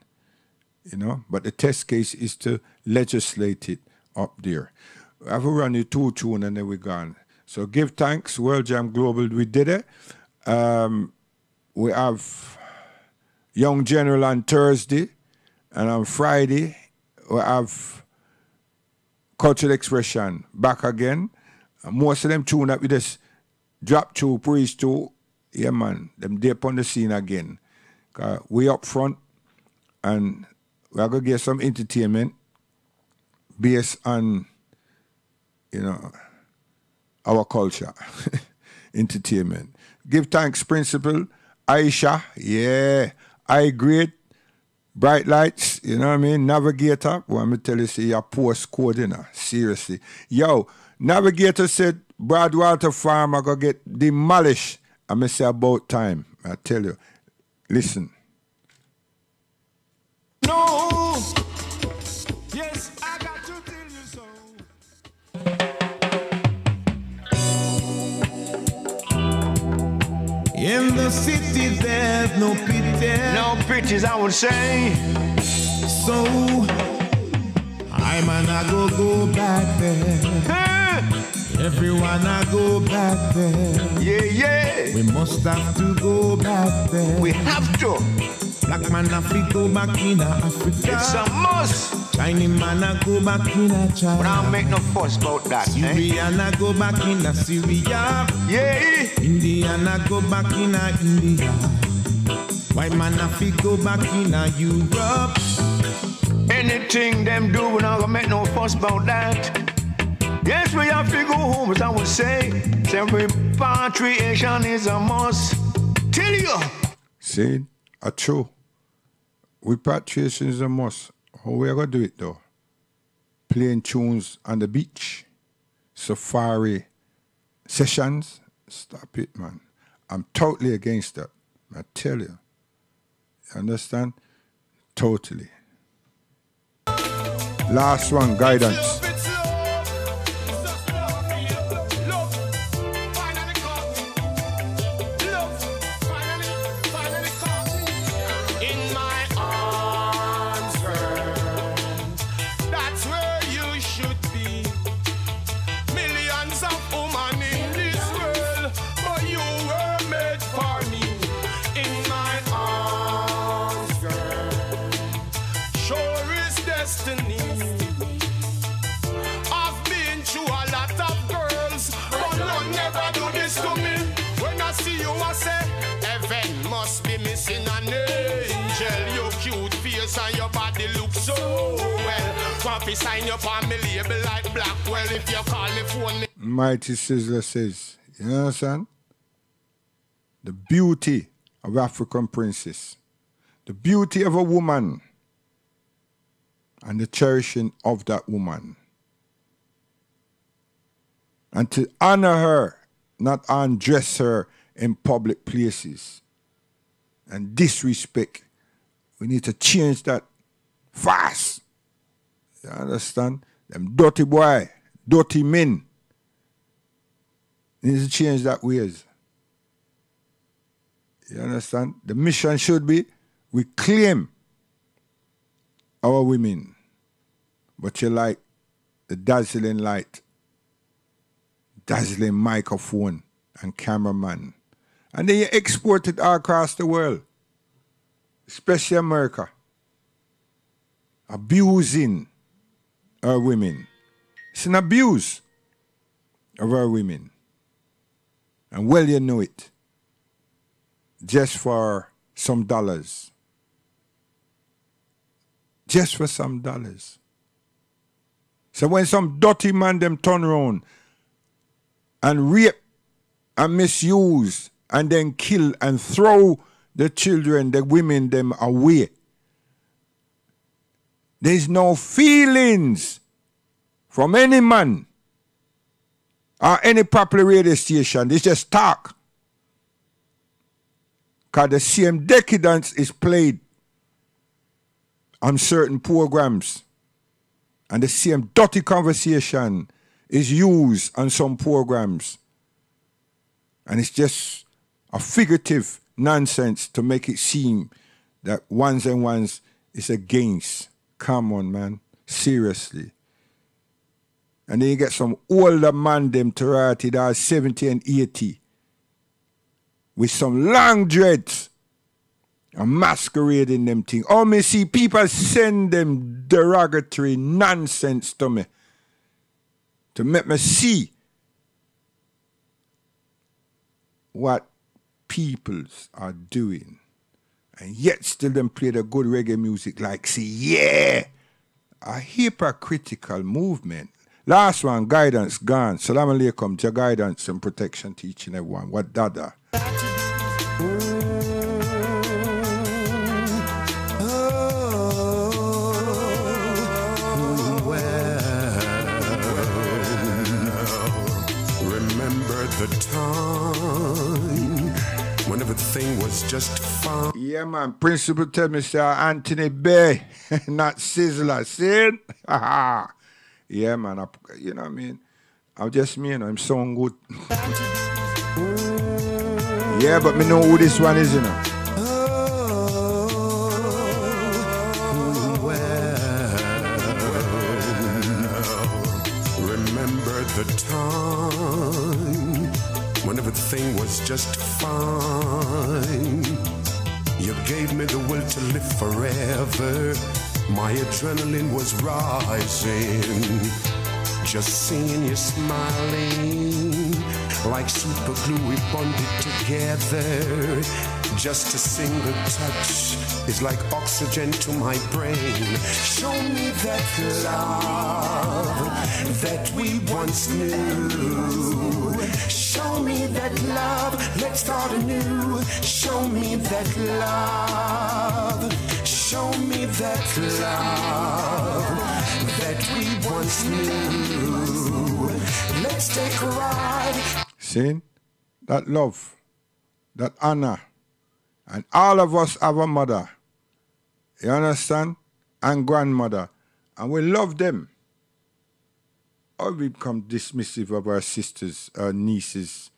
you know. But the test case is to legislate it up there. I have a run you two tune and then we're gone. So give thanks, World Jam Global, we did it. We have Young General on Thursday, and on Friday we have Cultural Expression back again. And most of them tune that we just drop to, preach to, yeah man, them dip on the scene again. We up front and we're going to get some entertainment based on, you know, our culture. Entertainment. Give thanks, Principal. Aisha, yeah. I great. Bright Lights, you know what I mean? Navigator. Well, I'm going to tell you, see, you're post code, you know. Seriously. Yo, Navigator said, Broadwater Farm are going to get demolished. I'm going to say about time. I tell you. Listen.
No. Yes, I got to tell you so.
in the city there's no pity.
No pities, I would say.
So I'm gonna go back there. Everyone I go back there.
Yeah, yeah.
We must have to go back there.
We have to.
Black man have to go back in Africa.
It's a must.
Chinese man I go back in China.
But I'll make no fuss about that.
Syrian I go back in Syria.
Yeah.
Indian I go back in India. White man have to go back in Europe.
Anything them do, we're not gonna make no fuss about that. Yes, we have to go home, as I would say. Repatriation is a must. Tell you.
See, a true. Repatriation is a must. How we are going to do it, though? Playing tunes on the beach? Safari sessions? Stop it, man. I'm totally against that. I tell you. You understand? Totally. Last one, guidance.
And your body looks so well. Coffee sign your family label like Blackwell. If you call the phone.
Mighty Sizzler says, you understand? The beauty of African princess, the beauty of a woman, and the cherishing of that woman. And to honor her, not undress her in public places and disrespect. We need to change that fast. You understand? Them dirty boy, dirty men. Need to change that ways. You understand? The mission should be, we claim our women. But you like the dazzling light, dazzling microphone and cameraman. And then you export it all across the world. Especially America, abusing our women. It's an abuse of our women. And well, you know it. Just for some dollars. Just for some dollars. So when some dirty man them turn around and rape and misuse and then kill and throw the children, the women, them away. There's no feelings from any man or any popular radio station. It's just talk. Because the same decadence is played on certain programs. And the same dirty conversation is used on some programs. And it's just a figurative nonsense to make it seem that ones and ones is against. Come on, man. Seriously. And then you get some older man them to write it at 70 and 80 with some long dreads and masquerading them thing. Oh, me see people send them derogatory nonsense to me to make me see what peoples are doing, and yet still them play the good reggae music like, see, yeah, a hypocritical movement. Last one, guidance, gone. Salam alaikum, your guidance and protection teaching everyone. What dada?
Remember the time when everything was just fine.
Yeah, man. Principal tell me, sir, Anthony Bay, not Sizzler. See it? Yeah, man. You know what I mean? I'm just me, and I'm so good. Yeah, but me know who this one is, you know.
Remember the time when everything was just fine. You gave me the will to live forever. My adrenaline was rising. Just seeing you smiling, like super glue we bonded together. Just a single touch is like oxygen to my brain. Show me that love that we once knew. Show me that love, let's start anew. Show me that love. Show me that love that we once knew. Let's take a ride.
See? That love, that honor. And all of us have a mother. You understand? And grandmother. And we love them. Or we become dismissive of our sisters, our nieces.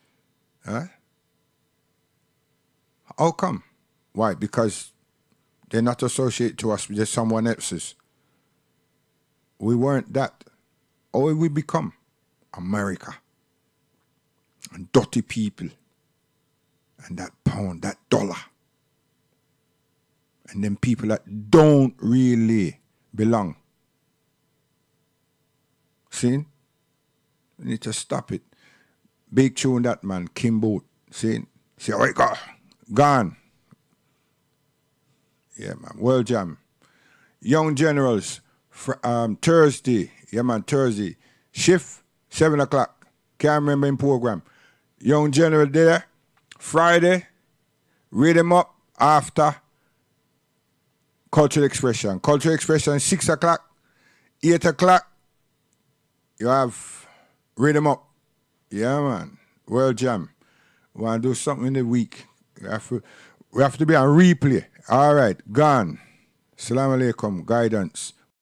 Huh? How come? Why? Because they're not associated to us with someone else's. We weren't that. Or we become America. And dirty people. And that pound, that dollar. And them people that don't really belong. See? We need to stop it. Big tune that man, Kim Boot. See? See how it go? Gone. Yeah, man. World Jam. Young Generals. Thursday. Yeah, man, Thursday. Shift, 7 o'clock. Can't remember in program. Young General there. Friday. Read them up after Cultural Expression. Cultural Expression, 6 o'clock. 8 o'clock. You have Read them up. Yeah, man. World Jam. We want to do something in the week. We have to be on replay. All right. Gone. Assalamu alaikum. Guidance.